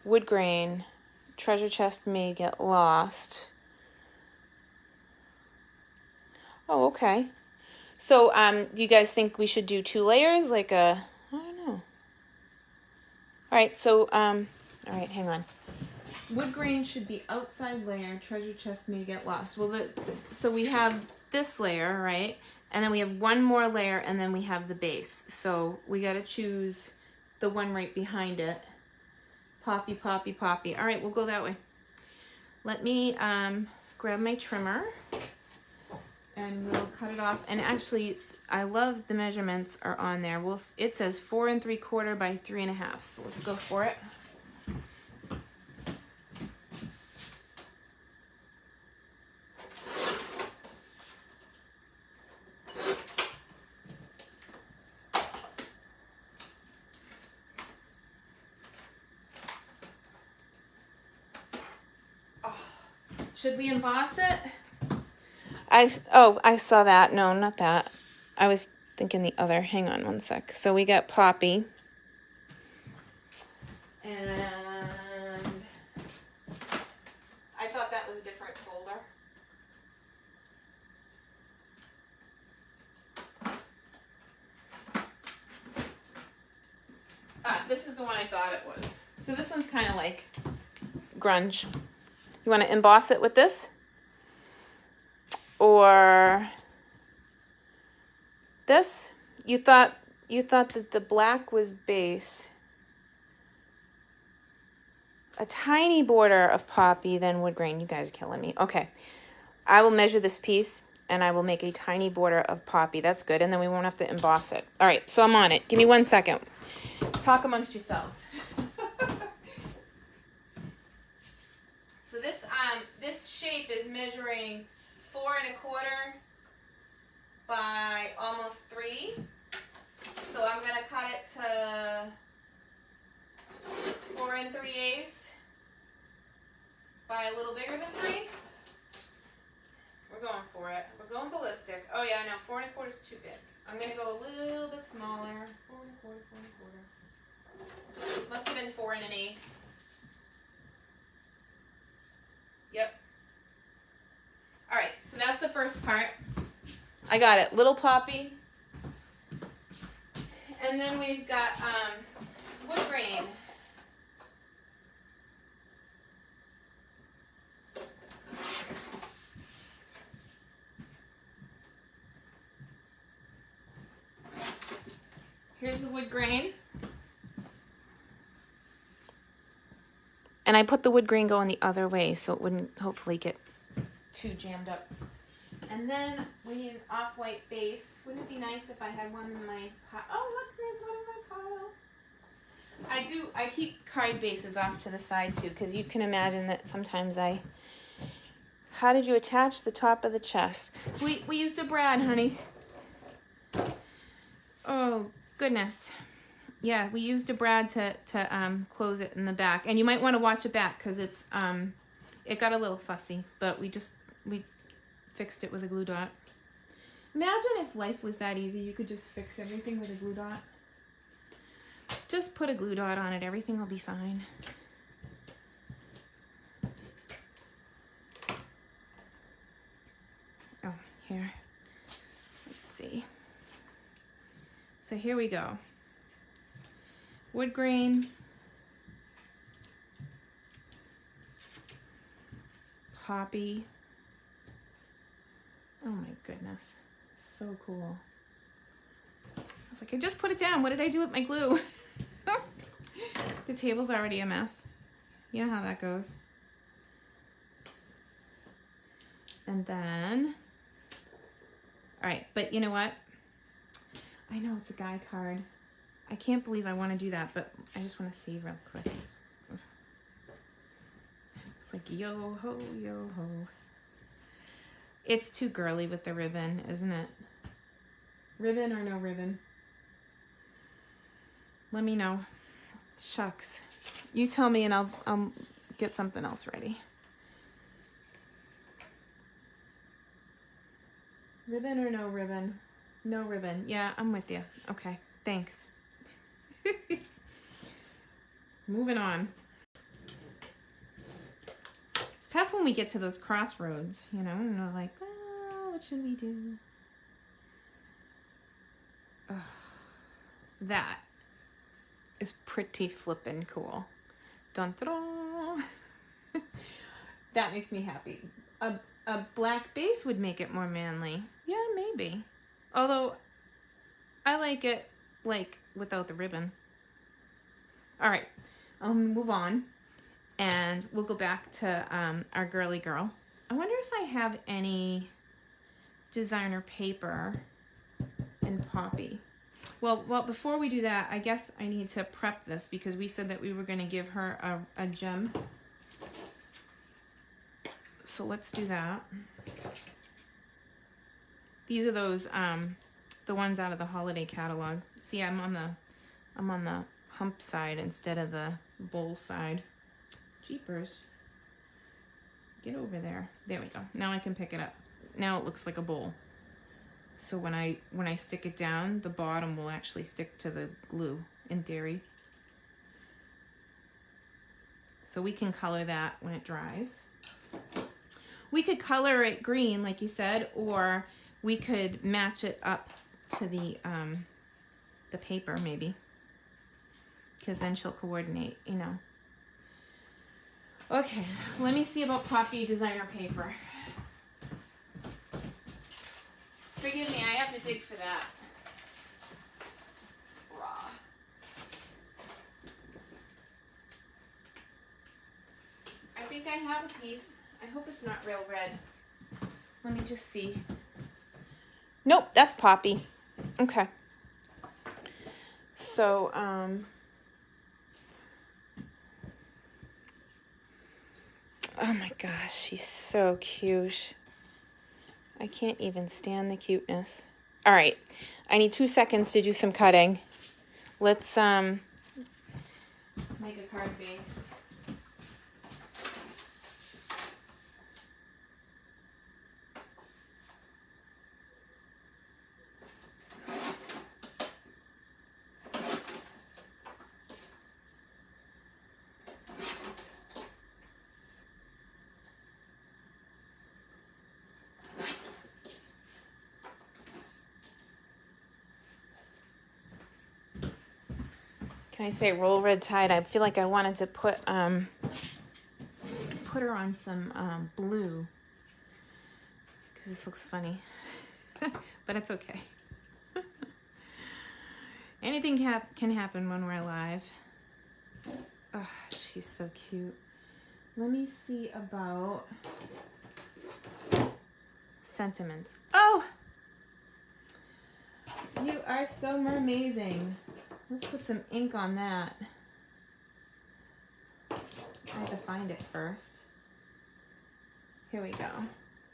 Wood grain. Treasure chest may get lost. Oh, okay. So do you guys think we should do 2 layers? Like I don't know. All right, so all right, hang on. Wood grain should be outside layer. Treasure chest may get lost. Well, so we have this layer, right? And then we have one more layer, and then we have the base. So we got to choose the one right behind it. Poppy, Poppy, Poppy. All right, we'll go that way. Let me grab my trimmer, and we'll cut it off. And actually, I love the measurements are on there. It says 4 3/4 by 3 1/2. So let's go for it. Should we emboss it? I saw that. No, not that. I was thinking the other. Hang on one sec. So we got Poppy. And I thought that was a different folder. This is the one I thought it was. So this one's kind of like grunge. You want to emboss it with this? Or this? You thought that the black was base. A tiny border of Poppy, then wood grain. You guys are killing me. Okay. I will measure this piece, and I will make a tiny border of Poppy. That's good, and then we won't have to emboss it. All right, so I'm on it. Give me 1 second. Talk amongst yourselves. So this shape is measuring 4 1/4 by almost 3. So I'm gonna cut it to 4 3/8 by a little bigger than 3. We're going for it. We're going ballistic. Oh yeah, no, 4 1/4 is too big. I'm gonna go a little bit smaller. 4 1/4, 4 1/4. Must have been 4 1/8. Yep. All right, so that's the first part. I got it. Little Poppy. And then we've got wood grain. Here's the wood grain. And I put the wood grain going the other way so it wouldn't hopefully get too jammed up. And then we need an off-white base. Wouldn't it be nice if I had one in my pile? Oh, look, there's one in my pile. I keep card bases off to the side too, because you can imagine that sometimes how did you attach the top of the chest? We used a brad, honey. Oh, goodness. Yeah, we used a brad to close it in the back. And you might want to watch it back because it got a little fussy, but we fixed it with a glue dot. Imagine if life was that easy. You could just fix everything with a glue dot. Just put a glue dot on it. Everything will be fine. Oh, here. Let's see. So here we go. Wood grain. Poppy. Oh my goodness. So cool. I was like, I just put it down. What did I do with my glue? The table's already a mess. You know how that goes. And then, all right, but you know what? I know it's a guy card. I can't believe I want to do that, but I just want to see real quick. It's like, yo ho, yo ho. It's too girly with the ribbon, isn't it? Ribbon or no ribbon? Let me know. Shucks. You tell me and I'll get something else ready. Ribbon or no ribbon? No ribbon. Yeah, I'm with you. Okay, thanks. Moving on. It's tough when we get to those crossroads, you know, and we're like, oh, what should we do? Ugh. That is pretty flippin' cool. Dun dun dun. That makes me happy. A black base would make it more manly. Yeah, maybe. Although, I like it, like, without the ribbon. All right, I'll move on. And we'll go back to our girly girl. I wonder if I have any designer paper in Poppy. Well, before we do that, I guess I need to prep this because we said that we were going to give her a gem. So let's do that. These are those the ones out of the holiday catalog. See, I'm on the hump side instead of the bowl side. Jeepers. Get over there. There we go. Now I can pick it up. Now it looks like a bowl. So when I stick it down, the bottom will actually stick to the glue, in theory. So we can color that when it dries. We could color it green, like you said, or we could match it up to the paper, maybe. Because then she'll coordinate, you know. Okay, let me see about Poppy designer paper. Forgive me, I have to dig for that. Raw. I think I have a piece. I hope it's not real red. Let me just see. Nope, that's Poppy. Okay. So, oh my gosh, she's so cute. I can't even stand the cuteness. All right, I need 2 seconds to do some cutting. Let's make a card base. Can I say roll red tide? I feel like I wanted to put her on some blue because this looks funny, but it's okay. Anything can happen when we're alive. Oh, she's so cute. Let me see about sentiments. Oh, you are so mermazing. Let's put some ink on that. to find it first. Here we go.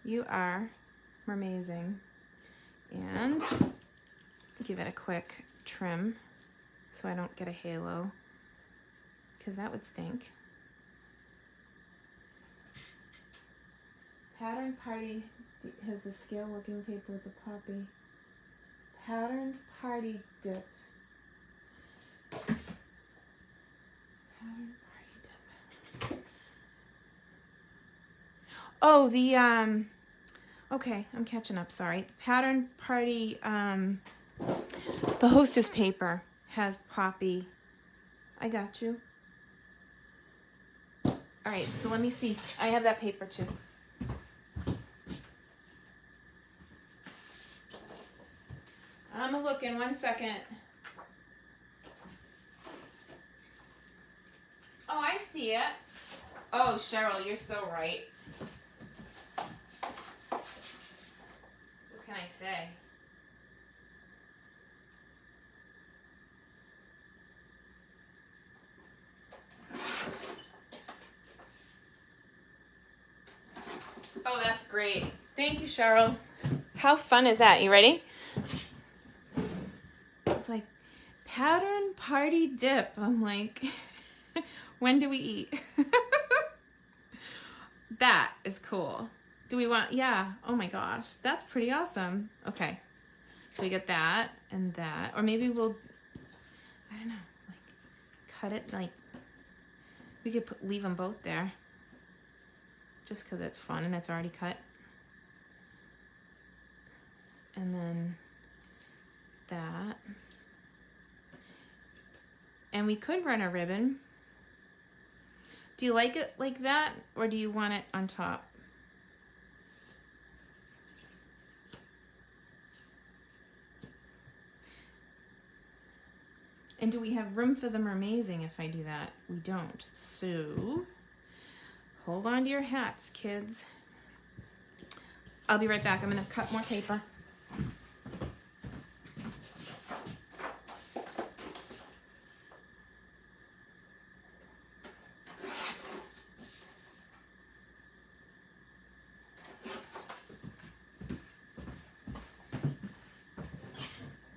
You are mermazing. And give it a quick trim so I don't get a halo, because that would stink. Pattern Party has the scale looking paper with the poppy. Pattern Party dip. Pattern Party dip. Oh, the okay, I'm catching up, sorry. Pattern Party, the Hostess paper has poppy. I got you. All right, so let me see. I have that paper too. I'm looking, 1 second. Oh, I see it. Oh, Cheryl, you're so right. What can I say? Oh, that's great. Thank you, Cheryl. How fun is that? You ready? It's like, Pattern Party dip. I'm like, when do we eat? That is cool. Do we want, yeah. Oh my gosh, that's pretty awesome. Okay, so we get that and that, or maybe we'll, I don't know, like cut it, like we could leave them both there just because it's fun and it's already cut. And then that. And we could run a ribbon. Do you like it like that, or do you want it on top? And do we have room for the mermazing if I do that? We don't. So hold on to your hats, kids. I'll be right back. I'm going to cut more paper.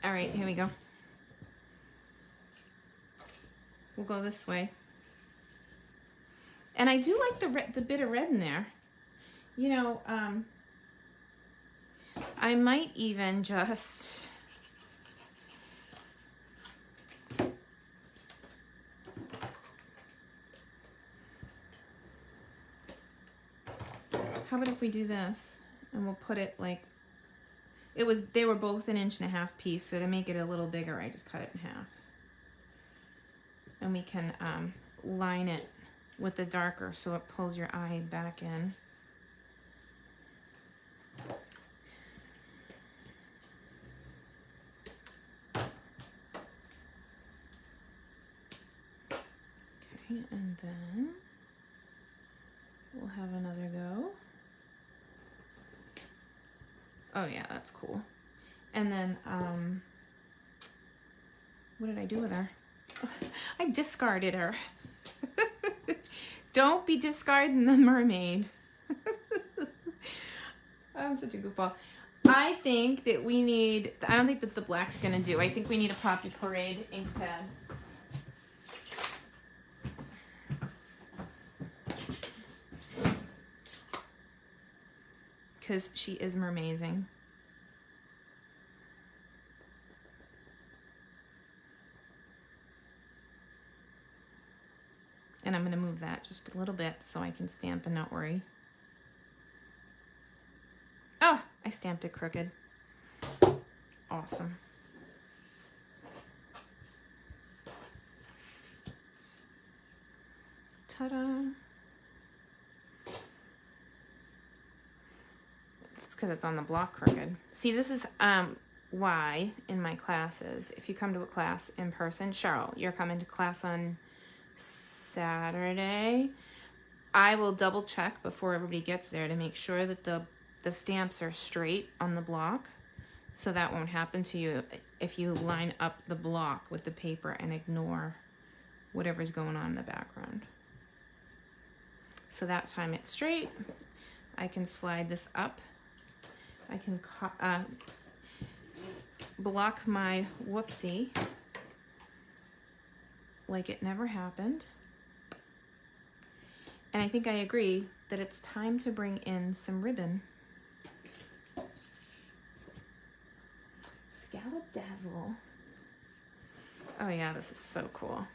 All right, here we go. We'll go this way. And I do like the bit of red in there. You know, I might even just how about if we do this and we'll put it like they were both 1.5 inch piece, so to make it a little bigger I just cut it in half. And we can line it with the darker so it pulls your eye back in. Okay, and then we'll have another go. Oh yeah, that's cool. And then, what did I do with her? I discarded her. Don't be discarding the mermaid. I'm such a goofball. I think that we need, I don't think that the black's gonna do. I think we need a Poppy Parade ink pad. Because she is mermazing. And I'm going to move that just a little bit so I can stamp and not worry. Oh, I stamped it crooked. Awesome. Ta-da. It's because it's on the block crooked. See, this is why in my classes, if you come to a class in person, Cheryl, you're coming to class on Saturday, I will double check before everybody gets there to make sure that the stamps are straight on the block, so that won't happen to you if you line up the block with the paper and ignore whatever's going on in the background. So that time it's straight. I can slide this up. I can block my whoopsie like it never happened. And I think I agree that it's time to bring in some ribbon. Scallop Dazzle. Oh yeah, this is so cool.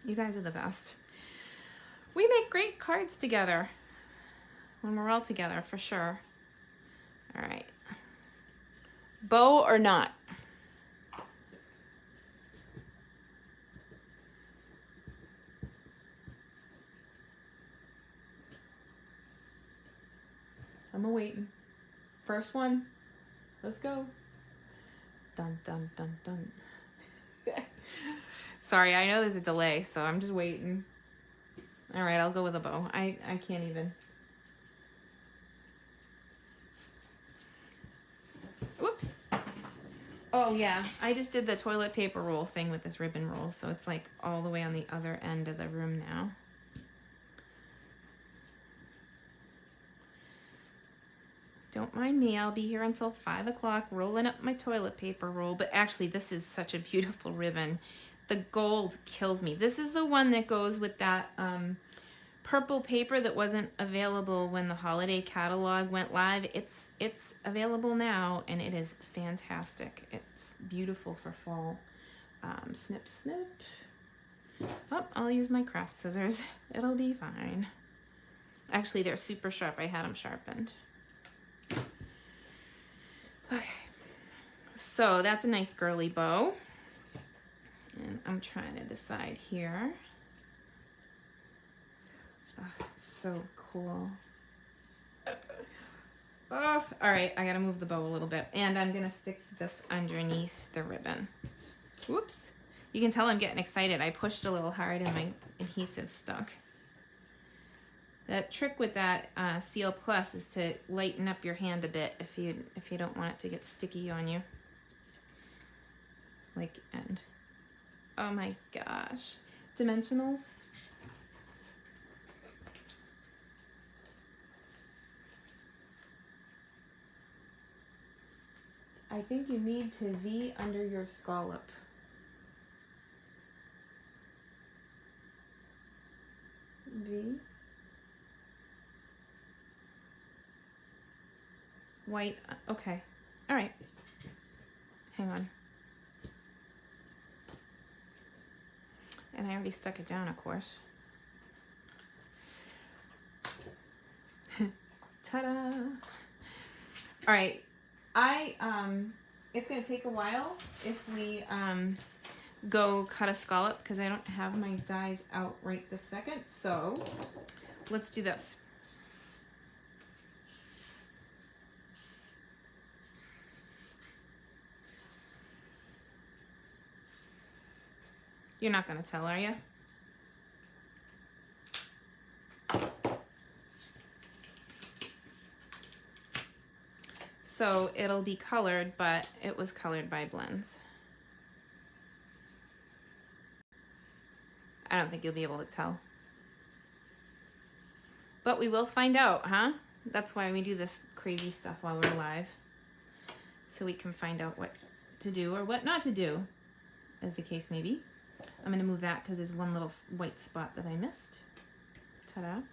You guys are the best. We make great cards together when we're all together, for sure. All right. Bow or not? I'm a-waiting. First one. Let's go. Dun, dun, dun, dun. Sorry, I know there's a delay, so I'm just waiting. All right, I'll go with a bow. I can't even. Whoops. Oh, yeah. I just did the toilet paper roll thing with this ribbon roll, so it's like all the way on the other end of the room now. Don't mind me, I'll be here until 5 o'clock rolling up my toilet paper roll. But actually, this is such a beautiful ribbon. The gold kills me. This is the one that goes with that purple paper that wasn't available when the holiday catalog went live. It's available now, and it is fantastic. It's beautiful for fall. Snip, snip. Oh, I'll use my craft scissors. It'll be fine. Actually, they're super sharp. I had them sharpened. Okay, so that's a nice girly bow. And I'm trying to decide here. Oh, it's so cool. Oh, all right, I gotta move the bow a little bit. And I'm gonna stick this underneath the ribbon. Whoops. You can tell I'm getting excited. I pushed a little hard and my adhesive stuck. The trick with that Seal Plus is to lighten up your hand a bit if you don't want it to get sticky on you. Like, and oh my gosh, dimensionals. I think you need to V under your scallop. V. White, okay. All right. Hang on. And I already stuck it down, of course. Ta-da! All right. It's gonna take a while if we go cut a scallop because I don't have my dies out right this second. So let's do this. You're not gonna tell, are you? So it'll be colored, but it was colored by blends. I don't think you'll be able to tell. But we will find out, huh? That's why we do this crazy stuff while we're live. So we can find out what to do or what not to do, as the case may be. I'm gonna move that because there's one little white spot that I missed. Ta-da. All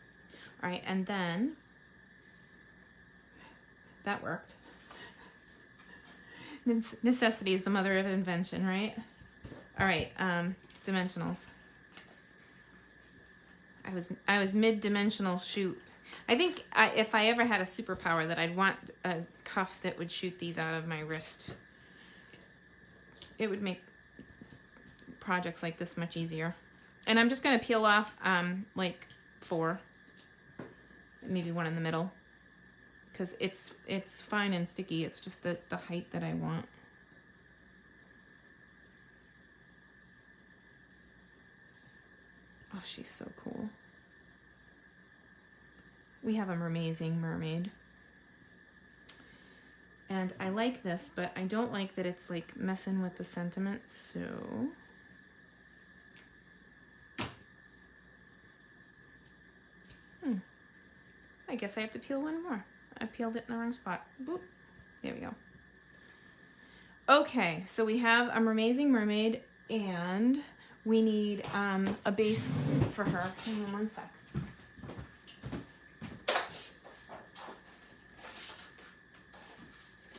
right, and then that worked. Necessity is the mother of invention, right? All right, dimensionals. I was mid-dimensional shoot. I think if I ever had a superpower that I'd want a cuff that would shoot these out of my wrist. It would make projects like this much easier. And I'm just gonna peel off like 4, maybe 1 in the middle, because it's fine and sticky. It's just the height that I want. Oh, she's so cool. We have a mermazing mermaid. And I like this, but I don't like that it's like messing with the sentiment, so I guess I have to peel one more. I peeled it in the wrong spot. Boop. There we go. Okay, so we have a mermazing mermaid, and we need a base for her. Hang on one sec.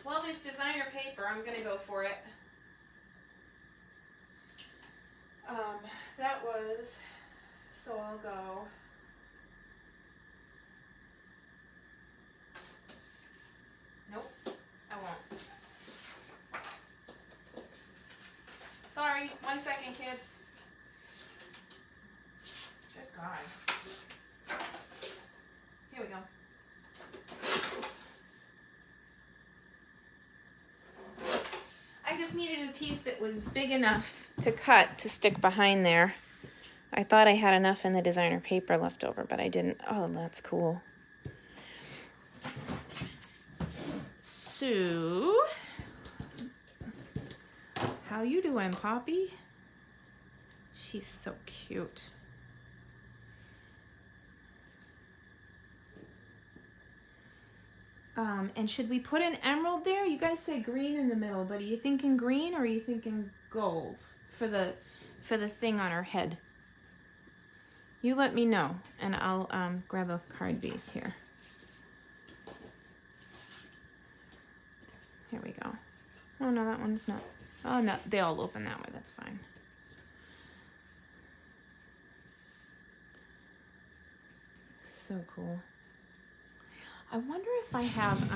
Well, this designer paper, I'm gonna go for it. That was, so I'll go. Nope, I won't. Sorry, 1 second, kids. Good God. Here we go. I just needed a piece that was big enough to cut to stick behind there. I thought I had enough in the designer paper left over, but I didn't. Oh, that's cool. So, how you doing, Poppy? She's so cute. And should we put an emerald there? You guys say green in the middle, but are you thinking green or are you thinking gold for the thing on her head? You let me know, and I'll grab a card base here. Here we go. Oh no, that one's not. Oh no, they all open that way. That's fine. So cool. I wonder if I have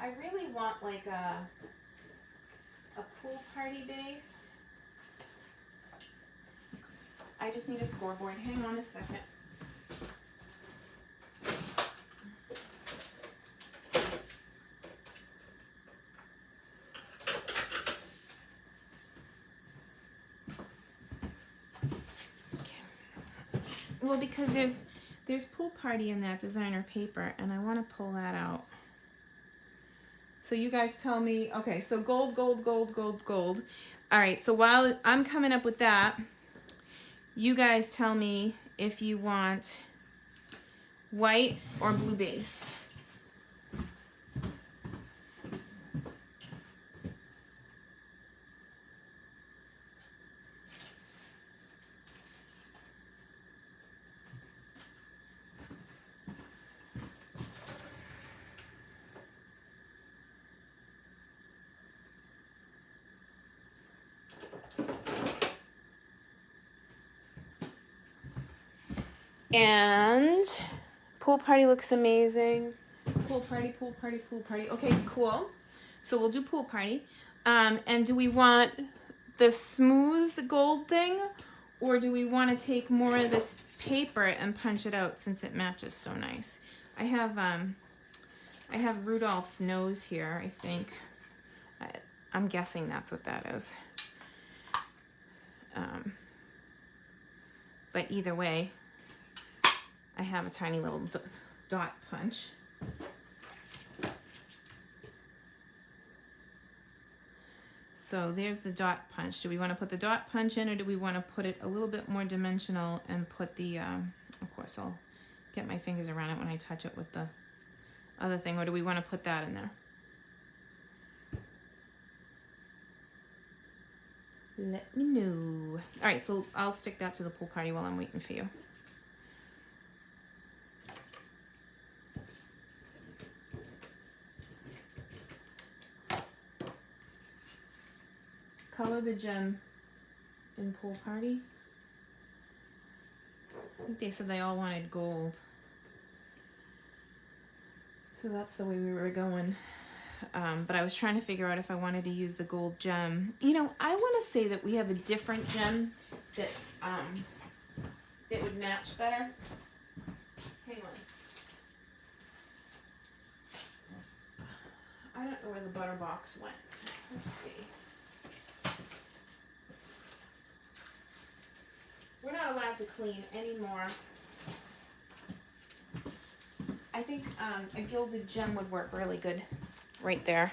I really want like a pool party base. I just need a scoreboard. Hang on a second. Well, because there's pool party in that designer paper, and I want to pull that out. So you guys tell me, okay, so gold, gold, gold, gold, gold. All right, so while I'm coming up with that, you guys tell me if you want white or blue base. And pool party looks amazing. Pool party, pool party, pool party. Okay, cool. So we'll do pool party. And do we want the smooth gold thing, or do we want to take more of this paper and punch it out since it matches so nice? I have Rudolph's nose here, I think. I'm guessing that's what that is. But either way, I have a tiny little dot punch. So there's the dot punch. Do we want to put the dot punch in, or do we want to put it a little bit more dimensional and put the, of course I'll get my fingers around it when I touch it with the other thing, or do we want to put that in there? Let me know. All right, so I'll stick that to the pool party while I'm waiting for you. Color the gem in pool party. I think they said they all wanted gold. So that's the way we were going. But I was trying to figure out if I wanted to use the gold gem. You know, I want to say that we have a different gem that's that would match better. Hang on. I don't know where the butter box went. Let's see. We're not allowed to clean anymore. I think a gilded gem would work really good right there.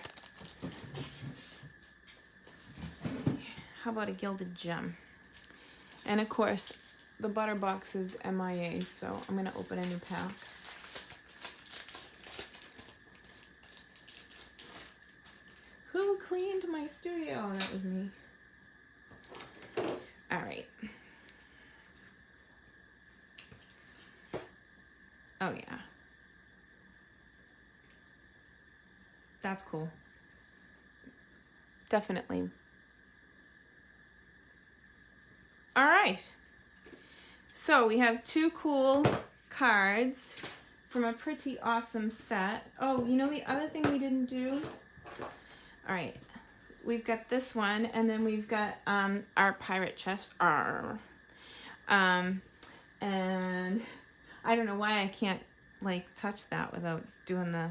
How about a gilded gem? And of course, the butter box is MIA, so I'm gonna open a new pack. Who cleaned my studio? That was me. All right. Oh yeah. That's cool. Definitely. All right. So we have 2 cool cards from a pretty awesome set. Oh, you know the other thing we didn't do? All right. We've got this one, and then we've got our pirate chest. And I don't know why I can't like touch that without doing the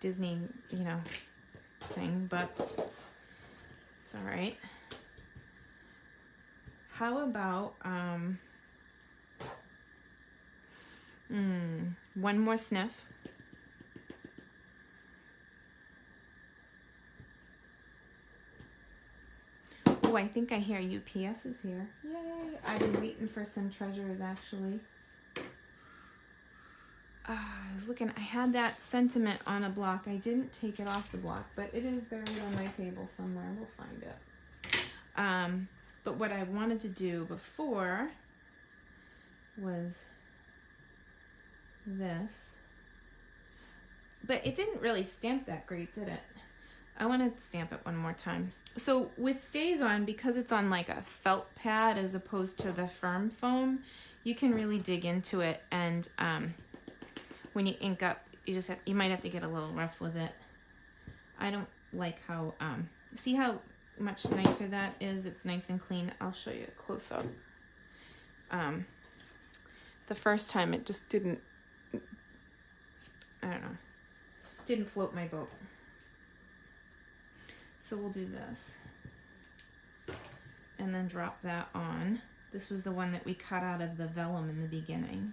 Disney, you know, thing, but it's all right. How about one more sniff. Oh, I think I hear UPS is here. Yay! I've been waiting for some treasures, actually. I was looking, I had that sentiment on a block. I didn't take it off the block, but it is buried on my table somewhere. We'll find it. But what I wanted to do before was this. But it didn't really stamp that great, did it? I want to stamp it one more time. So with Stays On, because it's on like a felt pad as opposed to the firm foam, you can really dig into it, and when you ink up, you might have to get a little rough with it. I don't like how, see how much nicer that is? It's nice and clean. I'll show you a close up. The first time it just didn't, I don't know, didn't float my boat. So we'll do this. And then drop that on. This was the one that we cut out of the vellum in the beginning.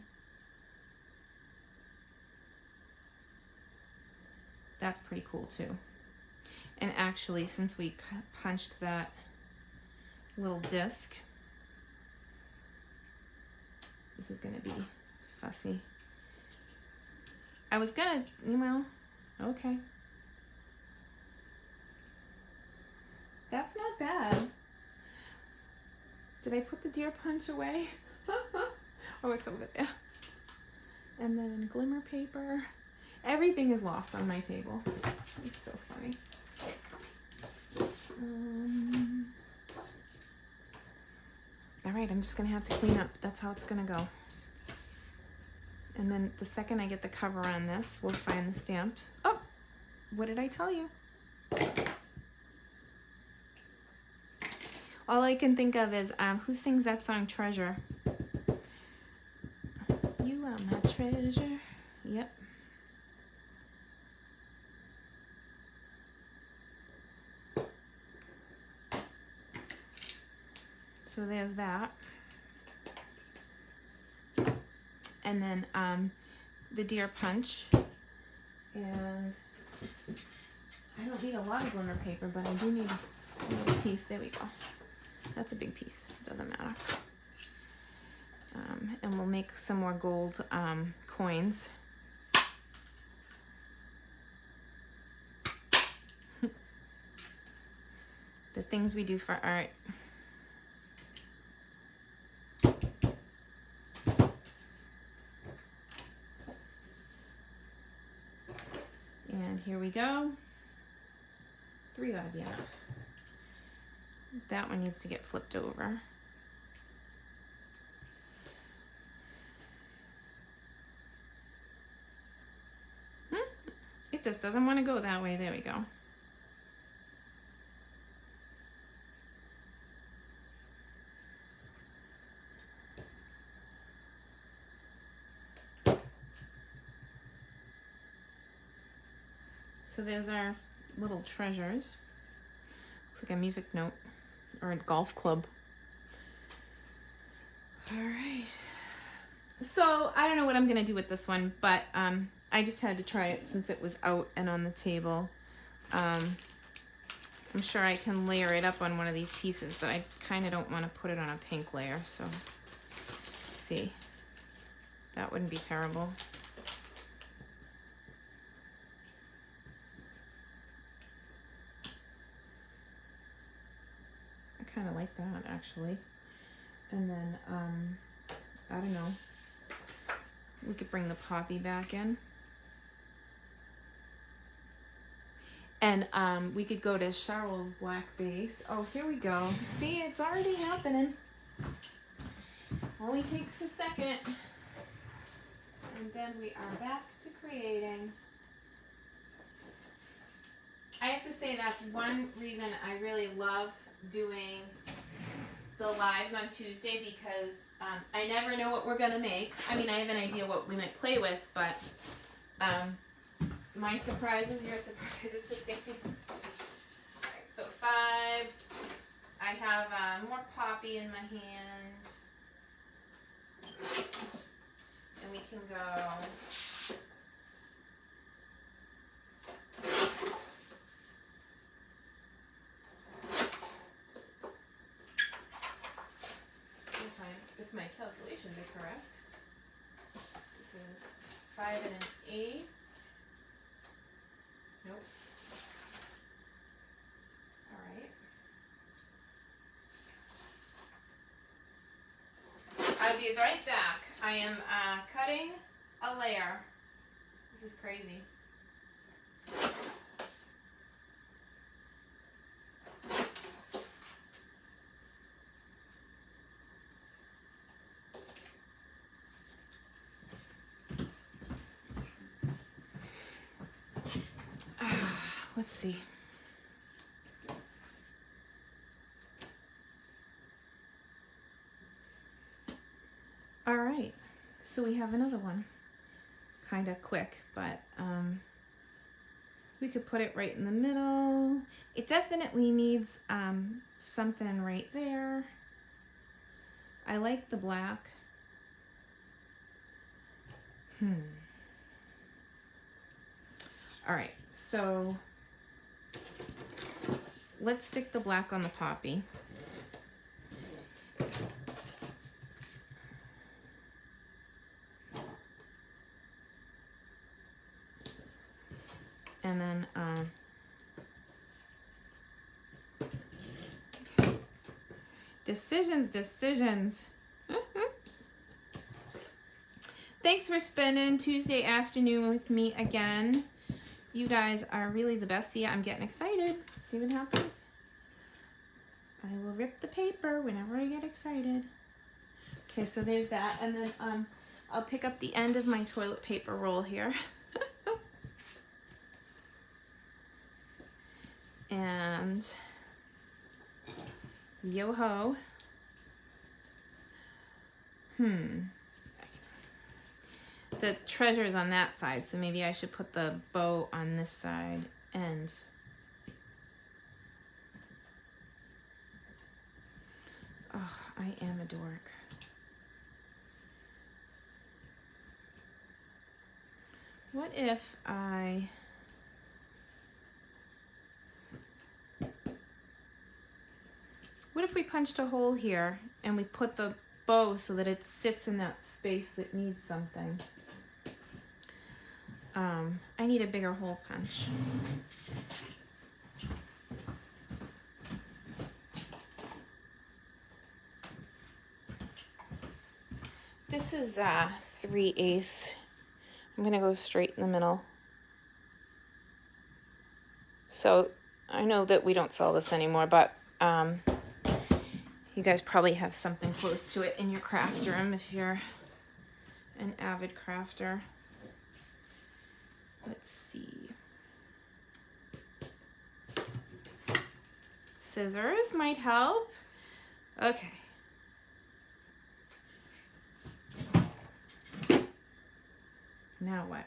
That's pretty cool too. And actually, since we punched that little disc, this is gonna be fussy. I was gonna, you know, okay. That's not bad. Did I put the deer punch away? Oh, it's over there. And then glimmer paper. Everything is lost on my table. It's so funny. All right, I'm just gonna have to clean up. That's how it's gonna go. And then the second I get the cover on this, we'll find the stamps. Oh, what did I tell you? All I can think of is, who sings that song, Treasure? You are my treasure. Yep. So there's that. And then the deer punch. And I don't need a lot of glimmer paper, but I do need a little piece. There we go. That's a big piece. It doesn't matter. And we'll make some more gold coins. The things we do for art. And here we go. 3 ought to be enough. That one needs to get flipped over. It just doesn't want to go that way. There we go. So there's our little treasures. Looks like a music note or a golf club. All right. So I don't know what I'm gonna do with this one, but I just had to try it since it was out and on the table. I'm sure I can layer it up on one of these pieces, but I kind of don't want to put it on a pink layer, so let's see. That wouldn't be terrible. I kind of like that, actually. And then, I don't know, we could bring the poppy back in. And we could go to Cheryl's black base. Oh, here we go. See, it's already happening. Only takes a second. And then we are back to creating. I have to say that's one reason I really love doing the lives on Tuesday, because I never know what we're going to make. I mean, I have an idea what we might play with, but my surprise is your surprise. It's the same. Alright, so 5. I have more poppy in my hand. And we can go. If my calculations are correct, this is 5 1/8. Nope. All right. I'll be right back. I am cutting a layer. This is crazy. Let's see. All right, so we have another one. Kind of quick, but we could put it right in the middle. It definitely needs something right there. I like the black. All right, so let's stick the black on the poppy. And then decisions. Thanks for spending Tuesday afternoon with me again. You guys are really the best. See, I'm getting excited. See what happens? I will rip the paper whenever I get excited. Okay, so there's that. And then I'll pick up the end of my toilet paper roll here. And yo-ho. The treasure's on that side, so maybe I should put the bow on this side. And oh, I am a dork. What if we punched a hole here and we put the bow so that it sits in that space that needs something? I need a bigger hole punch. This is 3/8. I'm gonna go straight in the middle. So I know that we don't sell this anymore, but you guys probably have something close to it in your craft room if you're an avid crafter. Let's see. Scissors might help. Okay. Now what?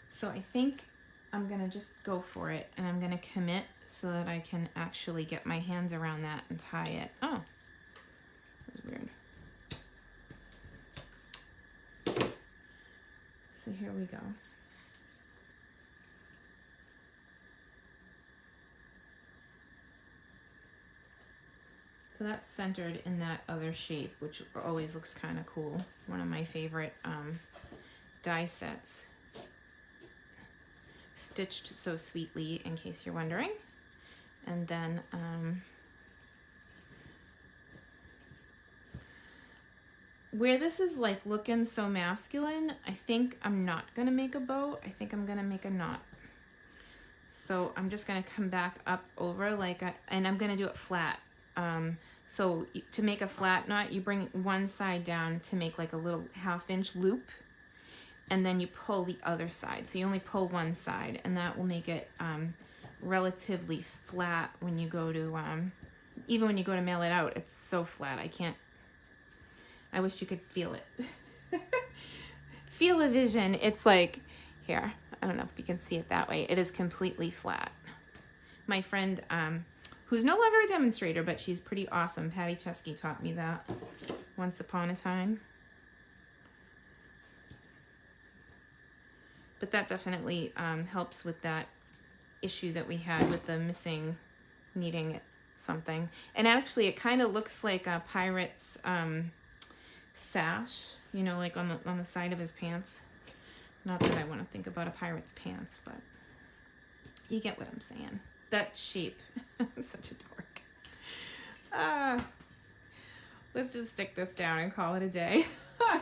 So I think I'm gonna just go for it, and I'm gonna commit so that I can actually get my hands around that and tie it. Oh, that was weird. So here we go. So that's centered in that other shape, which always looks kind of cool. One of my favorite die sets. Stitched so sweetly, in case you're wondering. And then where this is like looking so masculine, I think I'm not gonna make a bow. I think I'm gonna make a knot. So I'm just gonna come back up over like and I'm gonna do it flat. So to make a flat knot, you bring one side down to make like a little 1/2 inch loop, and then you pull the other side. So you only pull one side, and that will make it relatively flat when you go to, even when you go to mail it out, it's so flat. I wish you could feel it. Feel a vision. It's like, here, I don't know if you can see it that way. It is completely flat. My friend, who's no longer a demonstrator, but she's pretty awesome. Patty Chesky taught me that once upon a time. But that definitely helps with that issue that we had with the missing, needing something. And actually it kind of looks like a pirate's sash, you know, like on the side of his pants. Not that I want to think about a pirate's pants, but you get what I'm saying. That shape. I'm such a dork. Let's just stick this down and call it a day. How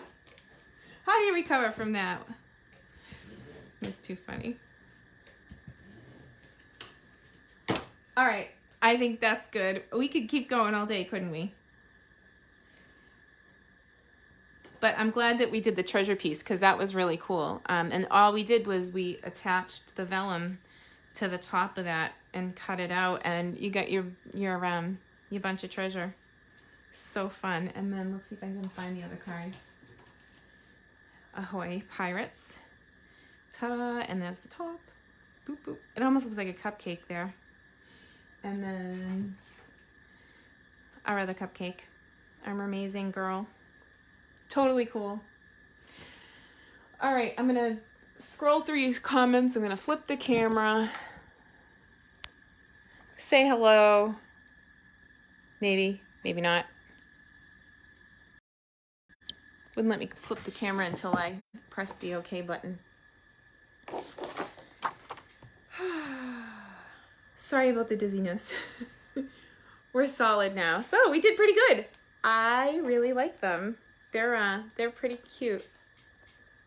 do you recover from that? It's too funny. All right, I think that's good. We could keep going all day, couldn't we? But I'm glad that we did the treasure piece, because that was really cool. And all we did was we attached the vellum to the top of that and cut it out, and you got your bunch of treasure. So fun. And then let's see if I can find the other cards. Ahoy, pirates. Ta-da, and there's the top. Boop, boop. It almost looks like a cupcake there. And then our other cupcake, our mermazing girl. Totally cool. All right, I'm gonna scroll through these comments. I'm gonna flip the camera. Say hello. Maybe, maybe not. Wouldn't let me flip the camera until I pressed the OK button. Sorry about the dizziness. We're solid now. So we did pretty good. I really like them. They're pretty cute.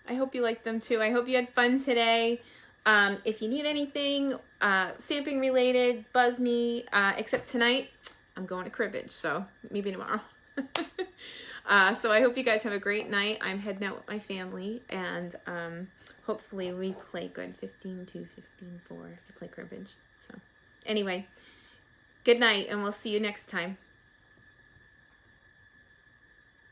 I hope you like them too. I hope you had fun today. If you need anything stamping related, buzz me. Except tonight, I'm going to cribbage, so maybe tomorrow. So I hope you guys have a great night. I'm heading out with my family, and hopefully we play good 15-2, 15-4 if you play cribbage. So anyway, good night, and we'll see you next time.